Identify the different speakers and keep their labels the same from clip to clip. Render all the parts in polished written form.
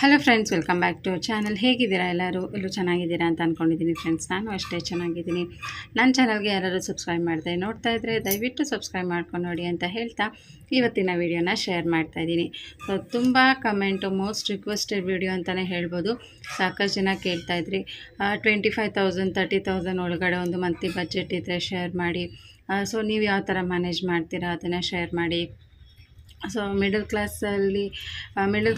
Speaker 1: Hello friends, welcome back to channel. ಹೇಗಿದ್ದೀರಾ ಎಲ್ಲರೂ ಚೆನ್ನಾಗಿದ್ದೀರಾ ಅಂತ ಅಂದ್ಕೊಂಡಿದ್ದೀನಿ ಫ್ರೆಂಡ್ಸ್. ನಾನು ಅಷ್ಟೇ ಚೆನ್ನಾಗಿದ್ದೀನಿ. ನನ್ನ ಚಾನಲ್ಗೆ ಯಾರಾದರೂ ಸಬ್ಸ್ಕ್ರೈಬ್ ಮಾಡ್ತಾ ನೋಡ್ತಾ ಇದ್ದರೆ ದಯವಿಟ್ಟು ಸಬ್ಸ್ಕ್ರೈಬ್ ಮಾಡ್ಕೊಂಡು ನೋಡಿ ಅಂತ ಹೇಳ್ತಾ ಇವತ್ತಿನ ವೀಡಿಯೋನ ಶೇರ್ ಮಾಡ್ತಾಯಿದ್ದೀನಿ. ಸೊ ತುಂಬ ಕಮೆಂಟು, ಮೋಸ್ಟ್ ರಿಕ್ವೆಸ್ಟೆಡ್ ವೀಡಿಯೋ ಅಂತಲೇ ಹೇಳ್ಬೋದು. ಸಾಕಷ್ಟು ಜನ ಕೇಳ್ತಾಯಿದ್ರಿ 25,000 30,000 ಒಳಗಡೆ ಒಂದು ಮಂತ್ಲಿ ಬಜೆಟ್ ಇದ್ದರೆ ಶೇರ್ ಮಾಡಿ. ಸೊ ನೀವು ಯಾವ ಥರ ಮ್ಯಾನೇಜ್ ಮಾಡ್ತೀರಾ ಅದನ್ನು ಶೇರ್ ಮಾಡಿ. ಸೊ ಮಿಡಲ್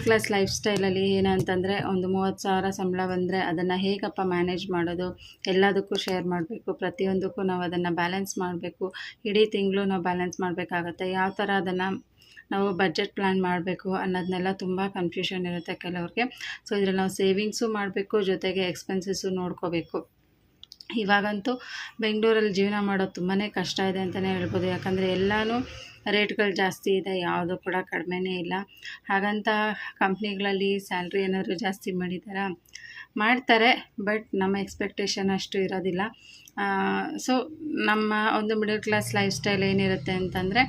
Speaker 1: ಕ್ಲಾಸ್ ಲೈಫ್ ಸ್ಟೈಲಲ್ಲಿ ಏನಂತಂದರೆ ಒಂದು 30,000 ಸಂಬಳ ಬಂದರೆ ಅದನ್ನು ಹೇಗಪ್ಪ ಮ್ಯಾನೇಜ್ ಮಾಡೋದು, ಎಲ್ಲದಕ್ಕೂ ಶೇರ್ ಮಾಡಬೇಕು, ಪ್ರತಿಯೊಂದಕ್ಕೂ ನಾವು ಅದನ್ನು ಬ್ಯಾಲೆನ್ಸ್ ಮಾಡಬೇಕು, ಇಡೀ ತಿಂಗಳು ನಾವು ಬ್ಯಾಲೆನ್ಸ್ ಮಾಡಬೇಕಾಗತ್ತೆ. ಯಾವ ಥರ ಅದನ್ನು ನಾವು ಬಜೆಟ್ ಪ್ಲ್ಯಾನ್ ಮಾಡಬೇಕು ಅನ್ನೋದನ್ನೆಲ್ಲ ತುಂಬ ಕನ್ಫ್ಯೂಷನ್ ಇರುತ್ತೆ ಕೆಲವ್ರಿಗೆ. ಸೊ ಇದರಲ್ಲಿ ನಾವು ಸೇವಿಂಗ್ಸು ಮಾಡಬೇಕು, ಜೊತೆಗೆ ಎಕ್ಸ್ಪೆನ್ಸಸ್ಸು ನೋಡ್ಕೋಬೇಕು. ಇವಾಗಂತೂ ಬೆಂಗಳೂರಲ್ಲಿ ಜೀವನ ಮಾಡೋದು ತುಂಬಾ ಕಷ್ಟ ಇದೆ ಅಂತಲೇ ಹೇಳ್ಬೋದು. ಯಾಕಂದರೆ ಎಲ್ಲನೂ ರೇಟ್ಗಳು ಜಾಸ್ತಿ ಇದೆ, ಯಾವುದು ಕೂಡ ಕಡಿಮೆನೇ ಇಲ್ಲ. ಹಾಗಂತ ಕಂಪ್ನಿಗಳಲ್ಲಿ ಸ್ಯಾಲ್ರಿ ಏನಾದರೂ ಜಾಸ್ತಿ ಮಾಡ್ತಾರೆ, ಬಟ್ ನಮ್ಮ ಎಕ್ಸ್ಪೆಕ್ಟೇಷನ್ ಅಷ್ಟು ಇರೋದಿಲ್ಲ. ಸೊ ನಮ್ಮ ಒಂದು ಮಿಡಲ್ ಕ್ಲಾಸ್ ಲೈಫ್ ಸ್ಟೈಲ್ ಏನಿರುತ್ತೆ ಅಂತಂದರೆ,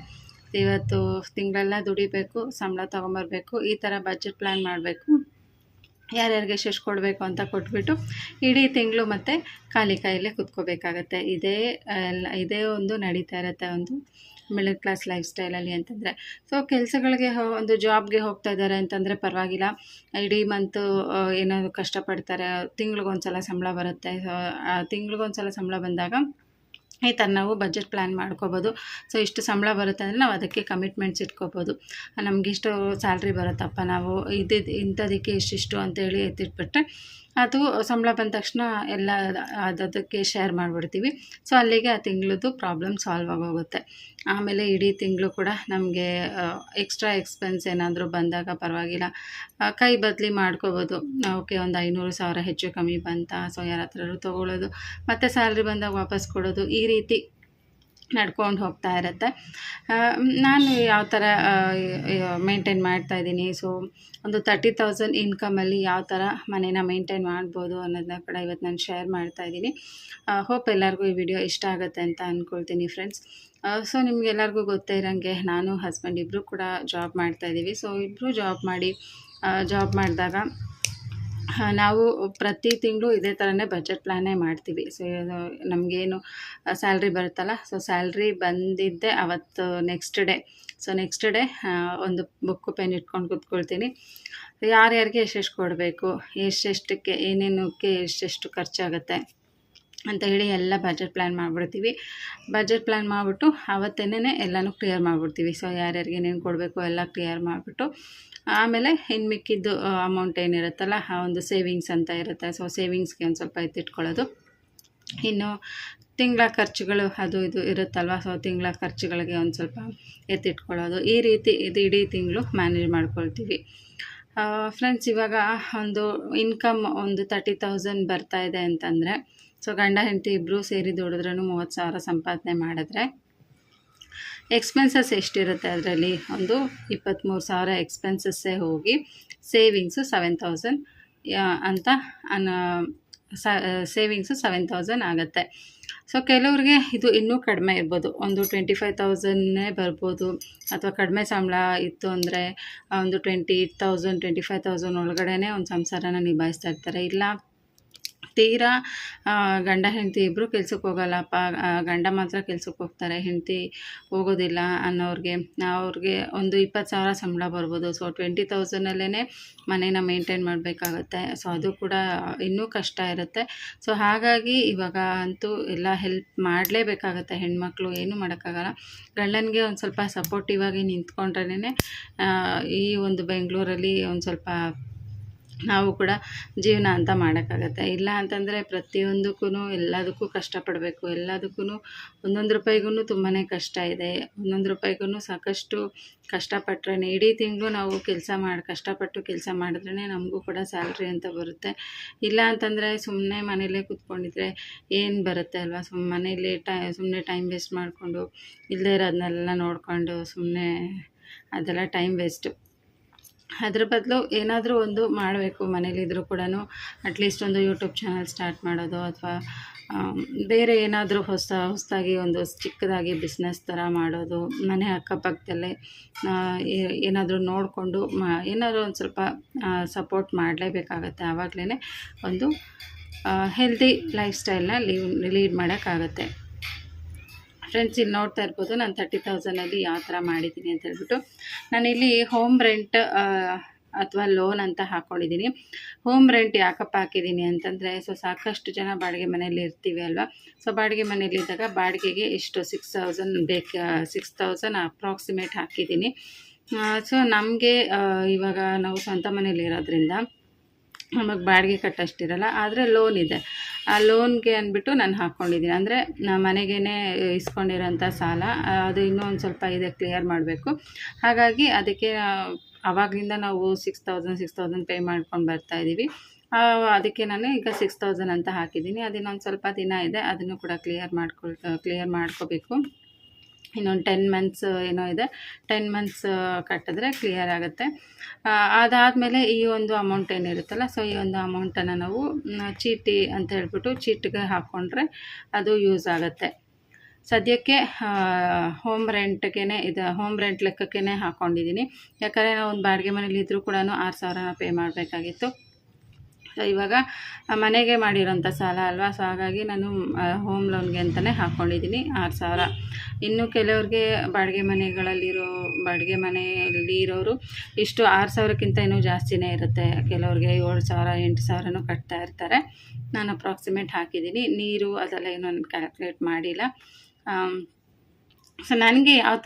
Speaker 1: ಇವತ್ತು ತಿಂಗಳೆಲ್ಲ ದುಡಿಬೇಕು, ಸಂಬಳ ತೊಗೊಂಬರ್ಬೇಕು, ಈ ಥರ ಬಜೆಟ್ ಪ್ಲ್ಯಾನ್ ಮಾಡಬೇಕು, ಯಾರ್ಯಾರಿಗೆ ಎಷ್ಟೆಷ್ಟು ಕೊಡಬೇಕು ಅಂತ ಕೊಟ್ಬಿಟ್ಟು ಇಡೀ ತಿಂಗಳು ಮತ್ತು ಖಾಲಿ ಕೈಯಲ್ಲೇ ಕೂತ್ಕೋಬೇಕಾಗತ್ತೆ. ಇದೇ ಒಂದು ನಡೀತಾ ಇರುತ್ತೆ ಒಂದು ಮಿಡಲ್ ಕ್ಲಾಸ್ ಲೈಫ್ ಸ್ಟೈಲಲ್ಲಿ ಅಂತಂದರೆ. ಸೊ ಕೆಲಸಗಳಿಗೆ ಒಂದು ಜಾಬ್ಗೆ ಹೋಗ್ತಾ ಇದ್ದಾರೆ ಅಂತಂದರೆ ಪರವಾಗಿಲ್ಲ, ಇಡೀ ಮಂತು ಏನಾದರೂ ಕಷ್ಟಪಡ್ತಾರೆ, ತಿಂಗ್ಳಿಗೊಂದು ಸಲ ಸಂಬಳ ಬರುತ್ತೆ. ಸೊ ತಿಂಗ್ಳಿಗೊಂದು ಸಲ ಸಂಬಳ ಬಂದಾಗ ಈ ಥರ ನಾವು ಬಜೆಟ್ ಪ್ಲ್ಯಾನ್ ಮಾಡ್ಕೋಬೋದು. ಸೊ ಇಷ್ಟು ಸಂಬಳ ಬರುತ್ತೆ ಅಂದರೆ ನಾವು ಅದಕ್ಕೆ ಕಮಿಟ್ಮೆಂಟ್ಸ್ ಇಟ್ಕೋಬೋದು. ನಮಗಿಷ್ಟು ಸ್ಯಾಲ್ರಿ ಬರುತ್ತಪ್ಪ, ನಾವು ಇಂಥದಕ್ಕೆ ಇಷ್ಟಿಷ್ಟು ಅಂತೇಳಿ ಎತ್ತಿಟ್ಬಿಟ್ರೆ ಅದು ಸಂಬಳ ಬಂದ ತಕ್ಷಣ ಎಲ್ಲ ಅದಕ್ಕೆ ಶೇರ್ ಮಾಡಿಬಿಡ್ತೀವಿ. ಸೊ ಅಲ್ಲಿಗೆ ಆ ತಿಂಗಳದ್ದು ಪ್ರಾಬ್ಲಮ್ ಸಾಲ್ವ್ ಆಗೋಗುತ್ತೆ. ಆಮೇಲೆ ಇಡೀ ತಿಂಗಳು ಕೂಡ ನಮಗೆ ಎಕ್ಸ್ಟ್ರಾ ಎಕ್ಸ್ಪೆನ್ಸ್ ಏನಾದರೂ ಬಂದಾಗ ಪರವಾಗಿಲ್ಲ, ಕೈ ಬದಲಿ ಮಾಡ್ಕೋಬೋದು. ಓಕೆ, ಒಂದು 500,000 ಹೆಚ್ಚು ಕಮ್ಮಿ ಬಂತ, ಸೊ ಯಾರ ಹತ್ರರೂ ತೊಗೊಳ್ಳೋದು, ಮತ್ತು ಸ್ಯಾಲ್ರಿ ಬಂದಾಗ ವಾಪಸ್ ಕೊಡೋದು, ಈ ರೀತಿ ನಡ್ಕೊಂಡು ಹೋಗ್ತಾ ಇರುತ್ತೆ. ನಾನು ಯಾವ ಥರ ಮೇಂಟೈನ್ ಮಾಡ್ತಾಯಿದ್ದೀನಿ, ಸೊ ಒಂದು 30,000 ಇನ್ಕಮಲ್ಲಿ ಯಾವ ಥರ ಮನೇನ ಮೇಂಟೈನ್ ಮಾಡ್ಬೋದು ಅನ್ನೋದನ್ನ ಕೂಡ ಇವತ್ತು ನಾನು ಶೇರ್ ಮಾಡ್ತಾಯಿದ್ದೀನಿ. ಹೋಪ್ ಎಲ್ಲರಿಗೂ ಈ ವಿಡಿಯೋ ಇಷ್ಟ ಆಗುತ್ತೆ ಅಂತ ಅಂದ್ಕೊಳ್ತೀನಿ ಫ್ರೆಂಡ್ಸ್. ಸೊ ನಿಮಗೆಲ್ಲರಿಗೂ ಗೊತ್ತೇ ಇರೋಂಗೆ ನಾನು ಹಸ್ಬೆಂಡ್ ಇಬ್ಬರು ಕೂಡ ಜಾಬ್ ಮಾಡ್ತಾಯಿದ್ದೀವಿ. ಸೊ ಇಬ್ಬರು ಜಾಬ್ ಮಾಡಿದಾಗ ನಾವು ಪ್ರತಿ ತಿಂಗಳು ಇದೇ ಥರನೇ ಬಜೆಟ್ ಪ್ಲ್ಯಾನೇ ಮಾಡ್ತೀವಿ. ಸೊ ನಮಗೇನು ಸ್ಯಾಲ್ರಿ ಬರುತ್ತಲ್ಲ, ಸೊ ಸ್ಯಾಲ್ರಿ ಬಂದಿದ್ದೆ ಅವತ್ತು ನೆಕ್ಸ್ಟ್ ಡೇ ಒಂದು ಬುಕ್ಕು ಪೆನ್ ಇಟ್ಕೊಂಡು ಕೂತ್ಕೊಳ್ತೀನಿ. ಯಾರ್ಯಾರಿಗೆ ಎಷ್ಟೆಷ್ಟು ಕೊಡಬೇಕು, ಎಷ್ಟೆಷ್ಟಕ್ಕೆ ಏನೇನಕ್ಕೆ ಎಷ್ಟೆಷ್ಟು ಖರ್ಚಾಗುತ್ತೆ ಅಂತ ಹೇಳಿ ಎಲ್ಲ ಬಜೆಟ್ ಪ್ಲ್ಯಾನ್ ಮಾಡಿಬಿಡ್ತೀವಿ. ಬಜೆಟ್ ಪ್ಲ್ಯಾನ್ ಮಾಡಿಬಿಟ್ಟು ಅವತ್ತೇನೆ ಎಲ್ಲನೂ ಕ್ಲಿಯರ್ ಮಾಡಿಬಿಡ್ತೀವಿ. ಸೊ ಯಾರ್ಯಾರಿಗೆ ಏನೇನು ಕೊಡಬೇಕು ಎಲ್ಲ ಕ್ಲಿಯರ್ ಮಾಡಿಬಿಟ್ಟು ಆಮೇಲೆ ಇನ್ನು ಮಿಕ್ಕಿದ್ದು ಅಮೌಂಟ್ ಏನಿರುತ್ತಲ್ಲ, ಆ ಒಂದು ಸೇವಿಂಗ್ಸ್ ಅಂತ ಇರುತ್ತೆ. ಸೊ ಸೇವಿಂಗ್ಸ್ಗೆ ಒಂದು ಸ್ವಲ್ಪ ಎತ್ತಿಟ್ಕೊಳ್ಳೋದು. ಇನ್ನು ತಿಂಗಳ ಖರ್ಚುಗಳು ಅದು ಇದು ಇರುತ್ತಲ್ವ, ಸೊ ತಿಂಗಳ ಖರ್ಚುಗಳಿಗೆ ಒಂದು ಸ್ವಲ್ಪ ಎತ್ತಿಟ್ಕೊಳ್ಳೋದು, ಈ ರೀತಿ ಇದು ಇಡೀ ತಿಂಗಳು ಮ್ಯಾನೇಜ್ ಮಾಡ್ಕೊಳ್ತೀವಿ. ಫ್ರೆಂಡ್ಸ್, ಇವಾಗ ಒಂದು ಇನ್ಕಮ್ ಒಂದು 30,000 ಬರ್ತಾಯಿದೆ ಅಂತಂದರೆ, ಸೊ ಗಂಡ ಹೆಂಡತಿ ಇಬ್ಬರು ಸೇರಿ ದುಡಿದ್ರೂ 30,000 ಸಂಪಾದನೆ ಮಾಡಿದ್ರೆ ಎಕ್ಸ್ಪೆನ್ಸಸ್ ಎಷ್ಟಿರುತ್ತೆ ಅದರಲ್ಲಿ ಒಂದು 23,000 ಎಕ್ಸ್ಪೆನ್ಸಸ್ಸೇ ಹೋಗಿ ಸೇವಿಂಗ್ಸು 7,000 ಅಂತ ಸೇವಿಂಗ್ಸು 7,000 ಆಗುತ್ತೆ. ಸೊ ಕೆಲವ್ರಿಗೆ ಇದು ಇನ್ನೂ ಕಡಿಮೆ ಇರ್ಬೋದು, ಒಂದು 25,000 ಬರ್ಬೋದು, ಅಥವಾ ಕಡಿಮೆ ಸಂಬಳ ಇತ್ತು ಅಂದರೆ ಒಂದು 28,000 25,000 ಒಳಗಡೆ ಒಂದು ಸಂಸಾರನ ನಿಭಾಯಿಸ್ತಾ ಇರ್ತಾರೆ. ಇಲ್ಲ ತೀರಾ ಗಂಡ ಹೆಂಡತಿ ಇಬ್ಬರು ಕೆಲ್ಸಕ್ಕೆ ಹೋಗಲ್ಲಪ್ಪ, ಗಂಡ ಮಾತ್ರ ಕೆಲ್ಸಕ್ಕೆ ಹೋಗ್ತಾರೆ, ಹೆಂಡತಿ ಹೋಗೋದಿಲ್ಲ ಅನ್ನೋರಿಗೆ ಒಂದು 20,000 ಸಂಬಳ ಬರ್ಬೋದು. ಸೊ 20,000ಅಲ್ಲೇ ಮನೇನ ಮೇಂಟೈನ್ ಮಾಡಬೇಕಾಗತ್ತೆ. ಸೊ ಅದು ಕೂಡ ಇನ್ನೂ ಕಷ್ಟ ಇರುತ್ತೆ. ಸೊ ಹಾಗಾಗಿ ಇವಾಗ ಅಂತೂ ಎಲ್ಲ ಹೆಲ್ಪ್ ಮಾಡಲೇಬೇಕಾಗತ್ತೆ ಹೆಣ್ಮಕ್ಳು, ಏನೂ ಮಾಡೋಕ್ಕಾಗಲ್ಲ. ಗಂಡನಿಗೆ ಒಂದು ಸ್ವಲ್ಪ ಸಪೋರ್ಟಿವ್ ಆಗಿ ನಿಂತ್ಕೊಂಡ್ರೇ ಈ ಒಂದು ಬೆಂಗಳೂರಲ್ಲಿ ಒಂದು ಸ್ವಲ್ಪ ನಾವು ಕೂಡ ಜೀವನ ಅಂತ ಮಾಡೋಕ್ಕಾಗತ್ತೆ. ಇಲ್ಲ ಅಂತಂದರೆ ಪ್ರತಿಯೊಂದಕ್ಕೂ ಎಲ್ಲದಕ್ಕೂ ಕಷ್ಟಪಡಬೇಕು. ಎಲ್ಲದಕ್ಕೂ ಒಂದೊಂದು ರೂಪಾಯಿಗೂ ತುಂಬಾ ಕಷ್ಟ ಇದೆ. ಒಂದೊಂದು ರೂಪಾಯಿಗೂ ಸಾಕಷ್ಟು ಕಷ್ಟಪಟ್ಟರೆ ಇಡೀ ತಿಂಗಳು ನಾವು ಕಷ್ಟಪಟ್ಟು ಕೆಲಸ ಮಾಡಿದ್ರೇ ನಮಗೂ ಕೂಡ ಸ್ಯಾಲ್ರಿ ಅಂತ ಬರುತ್ತೆ. ಇಲ್ಲ ಅಂತಂದರೆ ಸುಮ್ಮನೆ ಮನೇಲೇ ಕೂತ್ಕೊಂಡಿದ್ರೆ ಏನು ಬರುತ್ತೆ ಅಲ್ವಾ. ಮನೇಲಿ ಸುಮ್ಮನೆ ಟೈಮ್ ವೇಸ್ಟ್ ಮಾಡಿಕೊಂಡು ಇಲ್ಲದೇ ಇರೋದನ್ನೆಲ್ಲ ನೋಡಿಕೊಂಡು ಸುಮ್ಮನೆ ಅದೆಲ್ಲ ಟೈಮ್ ವೇಸ್ಟು. ಅದ್ರ ಬದಲು ಏನಾದರೂ ಒಂದು ಮಾಡಬೇಕು ಮನೇಲಿದ್ದರೂ ಕೂಡ, ಅಟ್ಲೀಸ್ಟ್ ಒಂದು ಯೂಟ್ಯೂಬ್ ಚಾನಲ್ ಸ್ಟಾರ್ಟ್ ಮಾಡೋದು ಅಥವಾ ಬೇರೆ ಏನಾದರೂ ಹೊಸದಾಗಿ ಒಂದು ಚಿಕ್ಕದಾಗಿ ಬಿಸ್ನೆಸ್ ಥರ ಮಾಡೋದು, ಮನೆ ಅಕ್ಕಪಕ್ಕದಲ್ಲೇ ಏನಾದರೂ ನೋಡಿಕೊಂಡು ಏನಾದರೂ ಒಂದು ಸ್ವಲ್ಪ ಸಪೋರ್ಟ್ ಮಾಡಲೇಬೇಕಾಗತ್ತೆ. ಆವಾಗಲೇ ಒಂದು ಹೆಲ್ದಿ ಲೈಫ್ ಸ್ಟೈಲ್ನ ಲೀಡ್ ಮಾಡೋಕ್ಕಾಗತ್ತೆ. ಫ್ರೆಂಡ್ಸ್, ಇಲ್ಲಿ ನೋಡ್ತಾ ಇರ್ಬೋದು ನಾನು 30,000ಅಲ್ಲಿ ಯಾವ ಥರ ಮಾಡಿದ್ದೀನಿ ಅಂತ ಹೇಳ್ಬಿಟ್ಟು. ನಾನಿಲ್ಲಿ ಹೋಮ್ ರೆಂಟ್ ಅಥವಾ ಲೋನ್ ಅಂತ ಹಾಕ್ಕೊಂಡಿದ್ದೀನಿ. ಹೋಮ್ ರೆಂಟ್ ಯಾಕಪ್ಪ ಹಾಕಿದ್ದೀನಿ ಅಂತಂದರೆ, ಸಾಕಷ್ಟು ಜನ ಬಾಡಿಗೆ ಮನೇಲಿ ಇರ್ತೀವಿ ಅಲ್ವಾ. ಬಾಡಿಗೆ ಮನೇಲಿದ್ದಾಗ ಬಾಡಿಗೆಗೆ ಎಷ್ಟು 6,000 ಅಪ್ರಾಕ್ಸಿಮೇಟ್ ಹಾಕಿದ್ದೀನಿ. ನಮಗೆ ಇವಾಗ ನಾವು ಸ್ವಂತ ಮನೇಲಿ ಇರೋದ್ರಿಂದ ನಮಗೆ ಬಾಡಿಗೆ ಕಟ್ಟೋಷ್ಟಿರಲ್ಲ. ಆದರೆ ಲೋನ್ ಇದೆ, ಆ ಲೋನ್ಗೆ ಅಂದ್ಬಿಟ್ಟು ನಾನು ಹಾಕ್ಕೊಂಡಿದ್ದೀನಿ. ಅಂದರೆ ಮನೆಗೇ ಇಸ್ಕೊಂಡಿರೋಂಥ ಸಾಲ, ಅದು ಇನ್ನೂ ಒಂದು ಸ್ವಲ್ಪ ಇದೆ, ಕ್ಲಿಯರ್ ಮಾಡಬೇಕು. ಹಾಗಾಗಿ ಅದಕ್ಕೆ ಆವಾಗಲಿಂದ ನಾವು 6,000 ಪೇ ಮಾಡ್ಕೊಂಡು ಬರ್ತಾಯಿದ್ದೀವಿ. ಅದಕ್ಕೆ ನಾನು ಈಗ 6,000 ಅಂತ ಹಾಕಿದ್ದೀನಿ. ಅದಿನ್ನೊಂದು ಸ್ವಲ್ಪ ದಿನ ಇದೆ, ಅದನ್ನು ಕೂಡ ಕ್ಲಿಯರ್ ಮಾಡ್ಕೋಬೇಕು. ಇನ್ನೊಂದು 10 ಮಂತ್ಸ್ ಏನೋ ಇದೆ, 10 ಮಂತ್ಸ್ ಕಟ್ಟಿದ್ರೆ ಕ್ಲಿಯರ್ ಆಗುತ್ತೆ. ಅದಾದಮೇಲೆ ಈ ಒಂದು ಅಮೌಂಟ್ ಏನಿರುತ್ತಲ್ಲ, ಈ ಒಂದು ಅಮೌಂಟನ್ನು ನಾವು ಚೀಟಿ ಅಂತ ಹೇಳ್ಬಿಟ್ಟು ಚೀಟಿಗೆ ಹಾಕ್ಕೊಂಡ್ರೆ ಅದು ಯೂಸ್ ಆಗುತ್ತೆ. ಸದ್ಯಕ್ಕೆ ಹೋಮ್ ರೆಂಟ್ ಲೆಕ್ಕಕ್ಕೆ ಹಾಕ್ಕೊಂಡಿದ್ದೀನಿ. ಯಾಕಂದರೆ ನಾವು ಒಂದು ಬಾಡಿಗೆ ಮನೇಲಿ ಇದ್ದರೂ ಕೂಡ 6,000 ಪೇ ಮಾಡಬೇಕಾಗಿತ್ತು. ಇವಾಗ ಮನೆಗೆ ಮಾಡಿರೋಂಥ ಸಾಲ ಅಲ್ವಾ, ಹಾಗಾಗಿ ನಾನು ಹೋಮ್ ಲೋನ್ಗೆ ಅಂತಲೇ ಹಾಕ್ಕೊಂಡಿದ್ದೀನಿ 6,000. ಇನ್ನು ಕೆಲವ್ರಿಗೆ ಬಾಡಿಗೆ ಮನೆಯಲ್ಲಿ ಇರೋರು ಇಷ್ಟು 6,000ಕ್ಕಿಂತ ಇನ್ನೂ ಜಾಸ್ತಿನೇ ಇರುತ್ತೆ. ಕೆಲವ್ರಿಗೆ 7,000 8,000 ಕಟ್ತಾ ಇರ್ತಾರೆ. ನಾನು ಅಪ್ರಾಕ್ಸಿಮೇಟ್ ಹಾಕಿದ್ದೀನಿ. ನೀರು ಅದೆಲ್ಲ ಏನೋ ನಾನು ಕ್ಯಾಲ್ಕುಲೇಟ್ ಮಾಡಿಲ್ಲ. ನನಗೆ ಯಾವ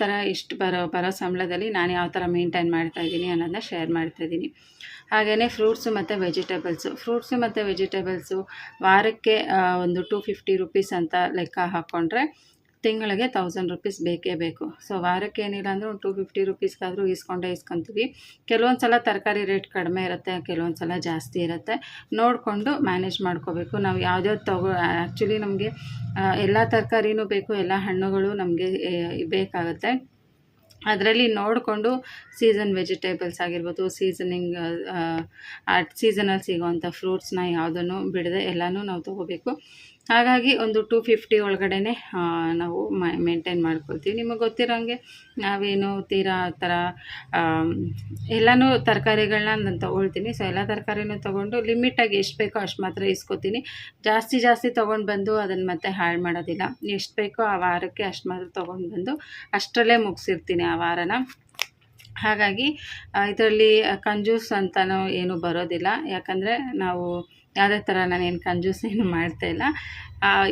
Speaker 1: ಥರ ಇಷ್ಟು ಬರೋ ಸಂಬಳದಲ್ಲಿ ನಾನು ಯಾವ ಥರ ಮೇಂಟೈನ್ ಮಾಡ್ತಾಯಿದ್ದೀನಿ ಅನ್ನೋದನ್ನ ಶೇರ್ ಮಾಡ್ತಾಯಿದ್ದೀನಿ. ಹಾಗೆಯೇ ಫ್ರೂಟ್ಸು ಮತ್ತು ವೆಜಿಟೇಬಲ್ಸು ವಾರಕ್ಕೆ ಒಂದು 250 ರೂಪೀಸ್ ಅಂತ ಲೆಕ್ಕ ಹಾಕ್ಕೊಂಡ್ರೆ ತಿಂಗಳಿಗೆ 1,000 ರೂಪೀಸ್ ಬೇಕೇ ಬೇಕು. ವಾರಕ್ಕೆ ಏನಿಲ್ಲ ಅಂದರೆ ಒಂದು 250 ರೂಪೀಸ್ಗಾದರೂ ಇಸ್ಕೊತೀವಿ. ಕೆಲವೊಂದು ಸಲ ತರಕಾರಿ ರೇಟ್ ಕಡಿಮೆ ಇರುತ್ತೆ, ಕೆಲವೊಂದು ಸಲ ಜಾಸ್ತಿ ಇರುತ್ತೆ. ನೋಡಿಕೊಂಡು ಮ್ಯಾನೇಜ್ ಮಾಡ್ಕೋಬೇಕು. ನಾವು ಯಾವ್ದ್ಯಾವ್ದು ಆ್ಯಕ್ಚುಲಿ ನಮಗೆ ಎಲ್ಲ ತರಕಾರಿನೂ ಬೇಕು, ಎಲ್ಲ ಹಣ್ಣುಗಳು ನಮಗೆ ಬೇಕಾಗುತ್ತೆ. ಅದರಲ್ಲಿ ನೋಡಿಕೊಂಡು ಸೀಸನ್ ವೆಜಿಟೇಬಲ್ಸ್ ಆಗಿರ್ಬೋದು, ಸೀಸನಲ್ಲಿ ಸಿಗೋವಂಥ ಫ್ರೂಟ್ಸ್ನ ಯಾವುದನ್ನು ಬಿಡದೆ ಎಲ್ಲನೂ ನಾವು ತೊಗೋಬೇಕು. ಹಾಗಾಗಿ ಒಂದು 250 ಒಳಗಡೆ ನಾವು ಮೇಂಟೈನ್ ಮಾಡ್ಕೊಳ್ತೀವಿ. ನಿಮಗೆ ಗೊತ್ತಿರೋಂಗೆ ನಾವೇನು ತೀರಾ ಆ ಥರ ಎಲ್ಲನೂ ತರಕಾರಿಗಳನ್ನ ನಾನು ತೊಗೊಳ್ತೀನಿ. ಎಲ್ಲ ತರಕಾರಿನೂ ತೊಗೊಂಡು ಲಿಮಿಟಾಗಿ ಎಷ್ಟು ಬೇಕೋ ಅಷ್ಟು ಮಾತ್ರ ಇಸ್ಕೊತೀನಿ. ಜಾಸ್ತಿ ತೊಗೊಂಡು ಬಂದು ಅದನ್ನು ಮತ್ತೆ ಹಾಳು ಮಾಡೋದಿಲ್ಲ. ಎಷ್ಟು ಬೇಕೋ ಆ ವಾರಕ್ಕೆ ಅಷ್ಟು ಮಾತ್ರ ತೊಗೊಂಡು ಬಂದು ಅಷ್ಟರಲ್ಲೇ ಮುಗಿಸಿರ್ತೀನಿ ಆ ವಾರನ. ಹಾಗಾಗಿ ಇದರಲ್ಲಿ ಕಂಜೂಸ್ ಅಂತಲೂ ಏನೂ ಬರೋದಿಲ್ಲ. ಯಾಕಂದರೆ ನಾವು ಯಾವುದೇ ಥರ ನಾನೇನು ಕಂಜೂಸ್ ಏನು ಮಾಡ್ತಾಯಿಲ್ಲ.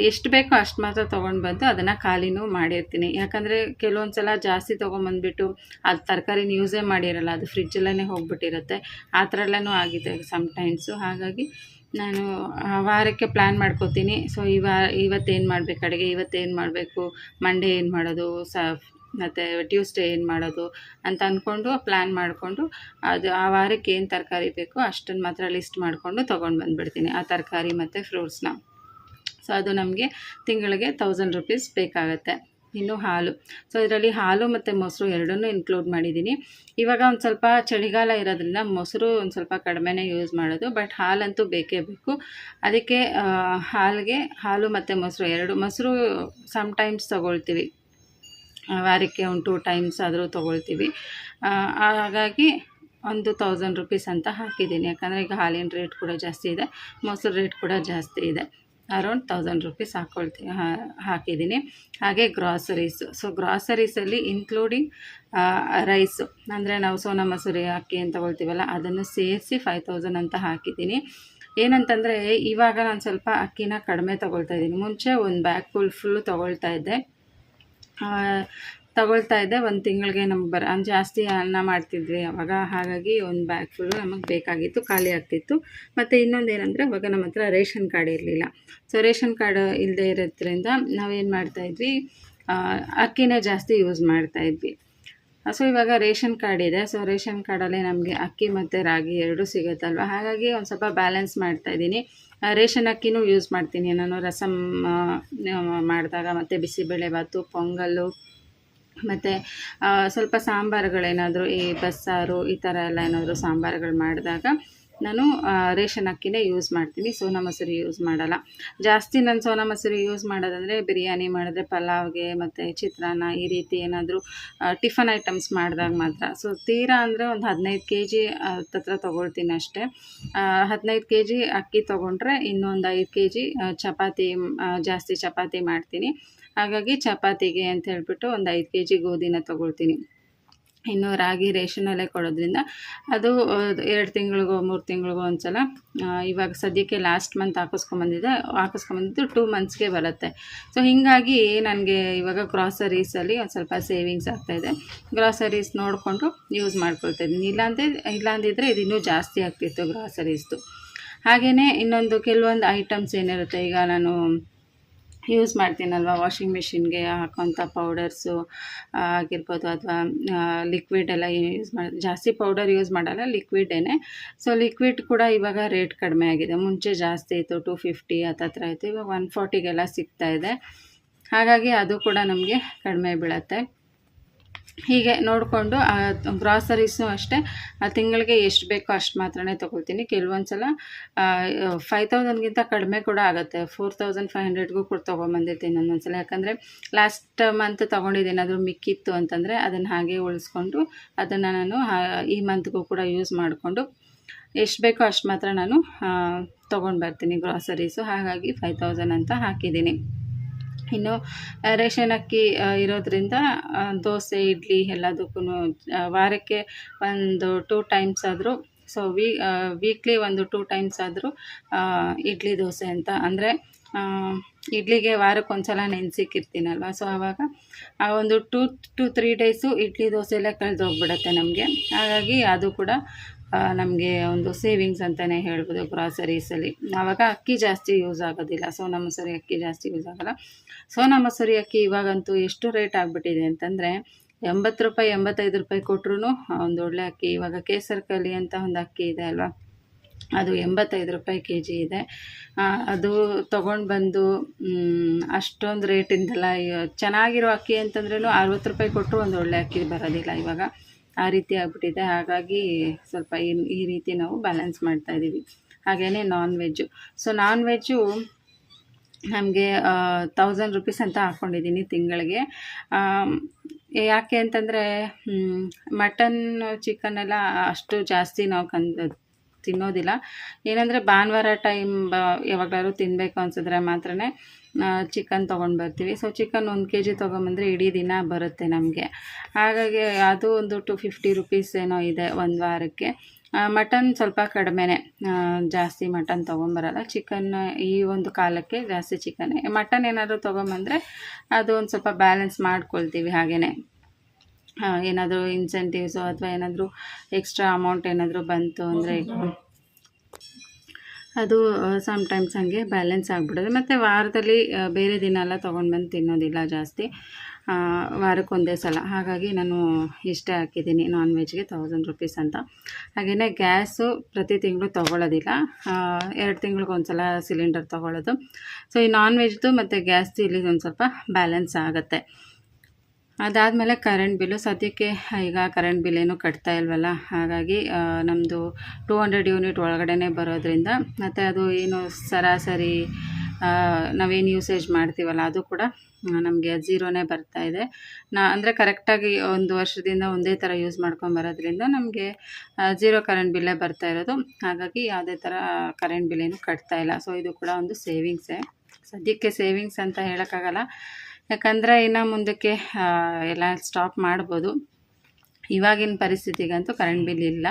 Speaker 1: ಎಷ್ಟು ಬೇಕೋ ಅಷ್ಟು ಮಾತ್ರ ತೊಗೊಂಡು ಬಂದು ಅದನ್ನು ಖಾಲಿನೂ ಮಾಡಿರ್ತೀನಿ. ಯಾಕಂದರೆ ಕೆಲವೊಂದು ಸಲ ಜಾಸ್ತಿ ತೊಗೊಂಬಂದುಬಿಟ್ಟು ಅದು ತರಕಾರಿನ ಯೂಸೇ ಮಾಡಿರಲ್ಲ, ಅದು ಫ್ರಿಜ್ಜಲ್ಲೇ ಹೋಗ್ಬಿಟ್ಟಿರುತ್ತೆ. ಆ ಥರ ಎಲ್ಲನೂ ಆಗಿದೆ ಸಮ್ಟೈಮ್ಸು. ಹಾಗಾಗಿ ನಾನು ವಾರಕ್ಕೆ ಪ್ಲ್ಯಾನ್ ಮಾಡ್ಕೋತೀನಿ. ಇವತ್ತೇನು ಮಾಡಬೇಕು ಅಡುಗೆ, ಇವತ್ತೇನು ಮಾಡಬೇಕು, ಮಂಡೇ ಏನು ಮಾಡೋದು, ಮತ್ತು ಟ್ಯೂಸ್ಡೇ ಏನು ಮಾಡೋದು ಅಂತ ಅಂದ್ಕೊಂಡು ಪ್ಲ್ಯಾನ್ ಮಾಡಿಕೊಂಡು ಅದು ಆ ವಾರಕ್ಕೆ ಏನು ತರಕಾರಿ ಬೇಕೋ ಅಷ್ಟನ್ನು ಮಾತ್ರ ಲಿಸ್ಟ್ ಮಾಡಿಕೊಂಡು ತೊಗೊಂಡು ಬಂದುಬಿಡ್ತೀನಿ ಆ ತರಕಾರಿ ಮತ್ತು ಫ್ರೂಟ್ಸ್ನ. ಅದು ನಮಗೆ ತಿಂಗಳಿಗೆ 1,000 ರೂಪೀಸ್ ಬೇಕಾಗುತ್ತೆ. ಇನ್ನು ಹಾಲು, ಇದರಲ್ಲಿ ಹಾಲು ಮತ್ತು ಮೊಸರು ಎರಡನ್ನೂ ಇನ್ಕ್ಲೂಡ್ ಮಾಡಿದ್ದೀನಿ. ಇವಾಗ ಒಂದು ಸ್ವಲ್ಪ ಚಳಿಗಾಲ ಇರೋದ್ರಿಂದ ಮೊಸರು ಒಂದು ಸ್ವಲ್ಪ ಕಡಿಮೆನೇ ಯೂಸ್ ಮಾಡೋದು, ಬಟ್ ಹಾಲಂತೂ ಬೇಕೇ ಬೇಕು. ಅದಕ್ಕೆ ಹಾಲು ಮತ್ತು ಮೊಸರು ಸಮ್ಟೈಮ್ಸ್ ತೊಗೊಳ್ತೀವಿ, ವಾರಕ್ಕೆ ಒಂದು 2 ಟೈಮ್ಸ್ ಆದರೂ ತೊಗೊಳ್ತೀವಿ. ಹಾಗಾಗಿ ಒಂದು 1,000 ರೂಪೀಸ್ ಅಂತ ಹಾಕಿದ್ದೀನಿ. ಯಾಕಂದರೆ ಈಗ ಹಾಲಿನ ರೇಟ್ ಕೂಡ ಜಾಸ್ತಿ ಇದೆ, ಮೊಸರು ರೇಟ್ ಕೂಡ ಜಾಸ್ತಿ ಇದೆ. ಅರೌಂಡ್ 1,000 ರೂಪೀಸ್ ಹಾಕಿದ್ದೀನಿ. ಹಾಗೆ ಗ್ರಾಸರೀಸಲ್ಲಿ ಇನ್ಕ್ಲೂಡಿಂಗ್ ರೈಸು, ಅಂದರೆ ನಾವು ಸೋನಾ ಮಸೂರಿ ಅಕ್ಕಿ ಏನು ತೊಗೊಳ್ತೀವಲ್ಲ ಅದನ್ನು ಸೇರಿಸಿ 5,000 ಅಂತ ಹಾಕಿದ್ದೀನಿ. ಏನಂತಂದರೆ ಇವಾಗ ನಾನು ಸ್ವಲ್ಪ ಅಕ್ಕಿನ ಕಡಿಮೆ ತೊಗೊಳ್ತಾಯಿದ್ದೀನಿ. ಮುಂಚೆ ಒಂದು ಬ್ಯಾಗ್ ಫುಲ್ಲು ತೊಗೊಳ್ತಾ ಇದ್ದೆ. ಒಂದು ತಿಂಗಳಿಗೆ ನಮ್ಗೆ ಜಾಸ್ತಿ ಅನ್ನ ಮಾಡ್ತಿದ್ವಿ ಅವಾಗ. ಹಾಗಾಗಿ ಒಂದು ಬ್ಯಾಗ್ ಫುಲ್ಲು ನಮಗೆ ಬೇಕಾಗಿತ್ತು, ಖಾಲಿ ಆಗ್ತಿತ್ತು. ಮತ್ತು ಇನ್ನೊಂದು ಏನಂದರೆ ಅವಾಗ ನಮ್ಮ ಹತ್ರ ರೇಷನ್ ಕಾರ್ಡ್ ಇರಲಿಲ್ಲ. ರೇಷನ್ ಕಾರ್ಡ್ ಇಲ್ಲದೆ ಇರೋದ್ರಿಂದ ನಾವೇನು ಮಾಡ್ತಾಯಿದ್ವಿ, ಅಕ್ಕಿನೇ ಜಾಸ್ತಿ ಯೂಸ್ ಮಾಡ್ತಾಯಿದ್ವಿ. ಇವಾಗ ರೇಷನ್ ಕಾರ್ಡ್ ಇದೆ. ರೇಷನ್ ಕಾರ್ಡಲ್ಲೇ ನಮಗೆ ಅಕ್ಕಿ ಮತ್ತು ರಾಗಿ ಎರಡೂ ಸಿಗುತ್ತಲ್ವ. ಹಾಗಾಗಿ ಒಂದು ಸ್ವಲ್ಪ ಬ್ಯಾಲೆನ್ಸ್ ಮಾಡ್ತಾಯಿದ್ದೀನಿ. ರೇಷನ್ ಅಕ್ಕಿನೂ ಯೂಸ್ ಮಾಡ್ತೀನಿ ನಾನು ರಸಮ್ ಮಾಡಿದಾಗ, ಮತ್ತು ಬಿಸಿಬೇಳೆಭಾತು, ಪೊಂಗಲ್ಲು, ಮತ್ತು ಸ್ವಲ್ಪ ಸಾಂಬಾರುಗಳೇನಾದರೂ ಈ ಬಸ್ಸಾರು ಈ ಥರ ಎಲ್ಲ ಏನಾದರೂ ಸಾಂಬಾರುಗಳು ಮಾಡಿದಾಗ ನಾನು ರೇಷನ್ ಅಕ್ಕಿನೇ ಯೂಸ್ ಮಾಡ್ತೀನಿ, ಸೋನಾ ಮಸೂರಿ ಯೂಸ್ ಮಾಡಲ್ಲ. ಜಾಸ್ತಿ ನಾನು ಸೋನಾ ಮಸೂರಿ ಯೂಸ್ ಮಾಡೋದಂದರೆ ಬಿರಿಯಾನಿ ಮಾಡಿದ್ರೆ, ಪಲಾವ್ಗೆ ಮತ್ತು ಚಿತ್ರಾನ್ನ ಈ ರೀತಿ ಏನಾದರೂ ಟಿಫನ್ ಐಟಮ್ಸ್ ಮಾಡಿದಾಗ ಮಾತ್ರ. ಸೊ ತೀರಾ ಅಂದರೆ ಒಂದು 15 kg ಹತ್ತತ್ರ ತೊಗೊಳ್ತೀನಿ ಅಷ್ಟೇ. 15 kg ಅಕ್ಕಿ ತೊಗೊಂಡ್ರೆ ಇನ್ನೊಂದು 5 kg ಚಪಾತಿ, ಜಾಸ್ತಿ ಚಪಾತಿ ಮಾಡ್ತೀನಿ. ಹಾಗಾಗಿ ಚಪಾತಿಗೆ ಅಂತ ಹೇಳ್ಬಿಟ್ಟು ಒಂದು 5 kg ಗೋಧಿನ ತೊಗೊಳ್ತೀನಿ. ಇನ್ನು ರಾಗಿ ರೇಷನಲ್ಲೇ ಕೊಡೋದ್ರಿಂದ ಅದು 2 ತಿಂಗಳಿಗೋ 3 ತಿಂಗಳಿಗೋ ಒಂದು ಸಲ, ಇವಾಗ ಸದ್ಯಕ್ಕೆ ಲಾಸ್ಟ್ ಮಂತ್ ಹಾಕಿಸ್ಕೊಂಬಂದಿದ್ದು 2 ಮಂತ್ಸ್ಗೆ ಬರುತ್ತೆ. ಸೊ ಹೀಗಾಗಿ ನನಗೆ ಇವಾಗ ಗ್ರಾಸರೀಸಲ್ಲಿ ಒಂದು ಸ್ವಲ್ಪ ಸೇವಿಂಗ್ಸ್ ಆಗ್ತಾಯಿದೆ. ಗ್ರಾಸರೀಸ್ ನೋಡಿಕೊಂಡು ಯೂಸ್ ಮಾಡ್ಕೊಳ್ತಾಯಿದ್ದೀನಿ. ಇಲ್ಲಾಂದಿದ್ರೆ ಇದು ಇನ್ನೂ ಜಾಸ್ತಿ ಆಗ್ತಿತ್ತು ಗ್ರಾಸರೀಸ್ದು. ಹಾಗೆಯೇ ಇನ್ನೊಂದು ಕೆಲವೊಂದು ಐಟಮ್ಸ್ ಏನಿರುತ್ತೆ, ಈಗ ನಾನು ಯೂಸ್ ಮಾಡ್ತೀನಲ್ವ, ವಾಷಿಂಗ್ ಮಿಷಿನ್ಗೆ ಹಾಕೋಂಥ ಪೌಡರ್ಸು ಆಗಿರ್ಬೋದು, ಅಥವಾ ಲಿಕ್ವಿಡ್ ಎಲ್ಲ ಯೂಸ್ ಜಾಸ್ತಿ ಪೌಡರ್ ಯೂಸ್ ಮಾಡಲ್ಲ, ಲಿಕ್ವಿಡೇನೆ. ಸೊ ಲಿಕ್ವಿಡ್ ಕೂಡ ಇವಾಗ ರೇಟ್ ಕಡಿಮೆ ಆಗಿದೆ. ಮುಂಚೆ ಜಾಸ್ತಿ ಇತ್ತು, 250 ಹತ್ತತ್ರ ಇತ್ತು, ಇವಾಗ 140ಗೆಲ್ಲ ಸಿಗ್ತಾಯಿದೆ. ಹಾಗಾಗಿ ಅದು ಕೂಡ ನಮಗೆ ಕಡಿಮೆ ಬೀಳುತ್ತೆ. ಹೀಗೆ ನೋಡಿಕೊಂಡು ಗ್ರಾಸರೀಸ್ನೂ ಅಷ್ಟೇ ತಿಂಗಳಿಗೆ ಎಷ್ಟು ಬೇಕೋ ಅಷ್ಟು ಮಾತ್ರನೇ ತೊಗೊಳ್ತೀನಿ. ಕೆಲವೊಂದು ಸಲ 5000ಗಿಂತ ಕಡಿಮೆ ಕೂಡ ಆಗುತ್ತೆ, 4500ಗೂ ಕೂಡ ತೊಗೊಂಬಂದಿರ್ತೀನಿ ಒಂದೊಂದು ಸಲ. ಯಾಕಂದರೆ ಲಾಸ್ಟ್ ಮಂತ್ ತೊಗೊಂಡಿದ್ದೇನಾದರೂ ಮಿಕ್ಕಿತ್ತು ಅಂತಂದರೆ ಅದನ್ನು ಹಾಗೆ ಉಳಿಸ್ಕೊಂಡು ಅದನ್ನು ನಾನು ಈ ಮಂತ್ಗೂ ಕೂಡ ಯೂಸ್ ಮಾಡಿಕೊಂಡು ಎಷ್ಟು ಬೇಕೋ ಅಷ್ಟು ಮಾತ್ರ ನಾನು ತೊಗೊಂಡು ಬರ್ತೀನಿ ಗ್ರಾಸರೀಸು. ಹಾಗಾಗಿ 5000 ಅಂತ ಹಾಕಿದ್ದೀನಿ. ಇನ್ನು ರೇಷನ್ ಅಕ್ಕಿ ಇರೋದ್ರಿಂದ ದೋಸೆ, ಇಡ್ಲಿ ಎಲ್ಲದಕ್ಕೂ ವಾರಕ್ಕೆ ಒಂದು 2 ಟೈಮ್ಸ್ ಆದರೂ, ಸೊ ವೀಕ್ಲಿ ಒಂದು 2 ಟೈಮ್ಸ್ ಆದರೂ ಇಡ್ಲಿ ದೋಸೆ ಅಂತ ಅಂದರೆ ಇಡ್ಲಿಗೆ ವಾರಕ್ಕೆ ಒಂದು ಸಲ ನೆನೆಸಿಕ್ಕಿರ್ತೀನಲ್ವ. ಸೊ ಆವಾಗ ಆ ಒಂದು 2 to 3 ಡೇಸು ಇಡ್ಲಿ ದೋಸೆಯಲ್ಲೇ ಕಳೆದೋಗ್ಬಿಡುತ್ತೆ ನಮಗೆ. ಹಾಗಾಗಿ ಅದು ಕೂಡ ನಮಗೆ ಒಂದು ಸೇವಿಂಗ್ಸ್ ಅಂತಲೇ ಹೇಳ್ಬೋದು ಗ್ರಾಸರೀಸಲ್ಲಿ. ಆವಾಗ ಅಕ್ಕಿ ಜಾಸ್ತಿ ಯೂಸ್ ಆಗೋದಿಲ್ಲ, ಸೋನಾ ಮಸೂರಿ ಅಕ್ಕಿ ಜಾಸ್ತಿ ಯೂಸ್ ಆಗೋಲ್ಲ. ಸೋನಾ ಮಸೂರಿ ಅಕ್ಕಿ ಇವಾಗಂತೂ ಎಷ್ಟು ರೇಟ್ ಆಗಿಬಿಟ್ಟಿದೆ ಅಂತಂದರೆ 80 ರೂಪಾಯಿ 85 ರೂಪಾಯಿ ಕೊಟ್ಟರು ಒಂದು ಒಳ್ಳೆ ಅಕ್ಕಿ. ಇವಾಗ ಕೇಸರ್ ಕಲಿ ಅಂತ ಒಂದು ಅಕ್ಕಿ ಇದೆ ಅಲ್ವಾ, ಅದು 85 ರೂಪಾಯಿ kg ಇದೆ. ಅದು ತೊಗೊಂಡು ಬಂದು ಅಷ್ಟೊಂದು ರೇಟಿಂದಲ್ಲ, ಚೆನ್ನಾಗಿರೋ ಅಕ್ಕಿ ಅಂತಂದ್ರೂ 60 ರೂಪಾಯಿ ಕೊಟ್ಟರು ಒಂದು ಒಳ್ಳೆ ಅಕ್ಕಿ ಬರೋದಿಲ್ಲ ಇವಾಗ, ಆ ರೀತಿ ಆಗಿಬಿಟ್ಟಿದೆ. ಹಾಗಾಗಿ ಸ್ವಲ್ಪ ಈ ರೀತಿ ನಾವು ಬ್ಯಾಲೆನ್ಸ್ ಮಾಡ್ತಾಯಿದ್ದೀವಿ. ಹಾಗೆಯೇ non veg. So non veg ನಮಗೆ 1000 ರೂಪೀಸ್ ಅಂತ ಹಾಕ್ಕೊಂಡಿದ್ದೀನಿ ತಿಂಗಳಿಗೆ. ಯಾಕೆ ಅಂತಂದರೆ ಮಟನ್ ಚಿಕನ್ ಎಲ್ಲ ಅಷ್ಟು ಜಾಸ್ತಿ ನಾವು ತಿನ್ನೋದಿಲ್ಲ. ಏನಂದರೆ ಭಾನುವಾರ ಟೈಮ್ ಯಾವಾಗಲಾದ್ರೂ ತಿನ್ನಬೇಕು ಅನಿಸಿದ್ರೆ ಮಾತ್ರ ಚಿಕನ್ ತೊಗೊಂಡು ಬರ್ತೀವಿ. ಸೊ ಚಿಕನ್ 1 kg ತೊಗೊಂಬಂದರೆ ಇಡೀ ದಿನ ಬರುತ್ತೆ ನಮಗೆ. ಹಾಗಾಗಿ ಅದು ಒಂದು 250 ರೂಪೀಸ್ ಏನೋ ಇದೆ ಒಂದು ವಾರಕ್ಕೆ. ಮಟನ್ ಸ್ವಲ್ಪ ಕಡಿಮೆನೇ, ಜಾಸ್ತಿ ಮಟನ್ ತೊಗೊಂಬರಲ್ಲ. ಚಿಕನ್ ಈ ಒಂದು ಕಾಲಕ್ಕೆ ಜಾಸ್ತಿ ಚಿಕನ್. ಮಟನ್ ಏನಾದರೂ ತೊಗೊಂಬಂದರೆ ಅದು ಒಂದು ಸ್ವಲ್ಪ ಬ್ಯಾಲೆನ್ಸ್ ಮಾಡ್ಕೊಳ್ತೀವಿ. ಹಾಗೆಯೇ ಏನಾದರೂ ಇನ್ಸೆಂಟಿವ್ಸು ಅಥವಾ ಏನಾದರೂ ಎಕ್ಸ್ಟ್ರಾ ಅಮೌಂಟ್ ಏನಾದರೂ ಬಂತು ಅಂದರೆ ಅದು ಸಮ್ಟೈಮ್ಸ್ ಹಾಗೆ ಬ್ಯಾಲೆನ್ಸ್ ಆಗಿಬಿಡೋದು. ಮತ್ತು ವಾರದಲ್ಲಿ ಬೇರೆ ದಿನ ಎಲ್ಲ ತೊಗೊಂಡು ಬಂದು ತಿನ್ನೋದಿಲ್ಲ ಜಾಸ್ತಿ, ವಾರಕ್ಕೊಂದೇ ಸಲ. ಹಾಗಾಗಿ ನಾನು ಇಷ್ಟೇ ಹಾಕಿದ್ದೀನಿ ನಾನ್ ವೆಜ್ಗೆ 1000 ರೂಪೀಸ್ ಅಂತ. ಹಾಗೆಯೇ ಗ್ಯಾಸು ಪ್ರತಿ ತಿಂಗಳು ತೊಗೊಳ್ಳೋದಿಲ್ಲ, 2 ತಿಂಗಳಿಗೊಂದು ಸಲ ಸಿಲಿಂಡರ್ ತೊಗೊಳ್ಳೋದು. ಸೊ ಈ ನಾನ್ ವೆಜ್ದು ಮತ್ತು ಗ್ಯಾಸ್ದು ಇಲ್ಲಿ ಒಂದು ಸ್ವಲ್ಪ ಬ್ಯಾಲೆನ್ಸ್ ಆಗುತ್ತೆ. ಅದಾದಮೇಲೆ ಕರೆಂಟ್ ಬಿಲ್ಲು. ಸದ್ಯಕ್ಕೆ ಈಗ ಕರೆಂಟ್ ಬಿಲ್ ಏನೂ ಕಟ್ತಾ ಇಲ್ವಲ್ಲ, ಹಾಗಾಗಿ ನಮ್ಮದು 200 ಯೂನಿಟ್ ಒಳಗಡೆ ಬರೋದ್ರಿಂದ, ಮತ್ತು ಅದು ಏನು ಸರಾಸರಿ ನಾವೇನು ಯೂಸೇಜ್ ಮಾಡ್ತೀವಲ್ಲ ಅದು ಕೂಡ ನಮಗೆ 0ನೇ ಬರ್ತಾಯಿದೆ. ಅಂದರೆ ಕರೆಕ್ಟಾಗಿ ಒಂದು ವರ್ಷದಿಂದ ಒಂದೇ ಥರ ಯೂಸ್ ಮಾಡ್ಕೊಂಬರೋದ್ರಿಂದ ನಮಗೆ 0 ಕರೆಂಟ್ ಬಿಲ್ಲೇ ಬರ್ತಾ ಇರೋದು. ಹಾಗಾಗಿ ಯಾವುದೇ ಥರ ಕರೆಂಟ್ ಬಿಲ್ ಏನು ಕಟ್ತಾ ಇಲ್ಲ. ಸೊ ಇದು ಕೂಡ ಒಂದು ಸೇವಿಂಗ್ಸೇ. ಸದ್ಯಕ್ಕೆ ಸೇವಿಂಗ್ಸ್ ಅಂತ ಹೇಳೋಕ್ಕಾಗಲ್ಲ, ಯಾಕಂದರೆ ಇನ್ನು ಮುಂದಕ್ಕೆ ಎಲ್ಲ ಸ್ಟಾಪ್ ಮಾಡ್ಬೋದು. ಇವಾಗಿನ ಪರಿಸ್ಥಿತಿಗಂತೂ ಕರೆಂಟ್ ಬಿಲ್ ಇಲ್ಲ,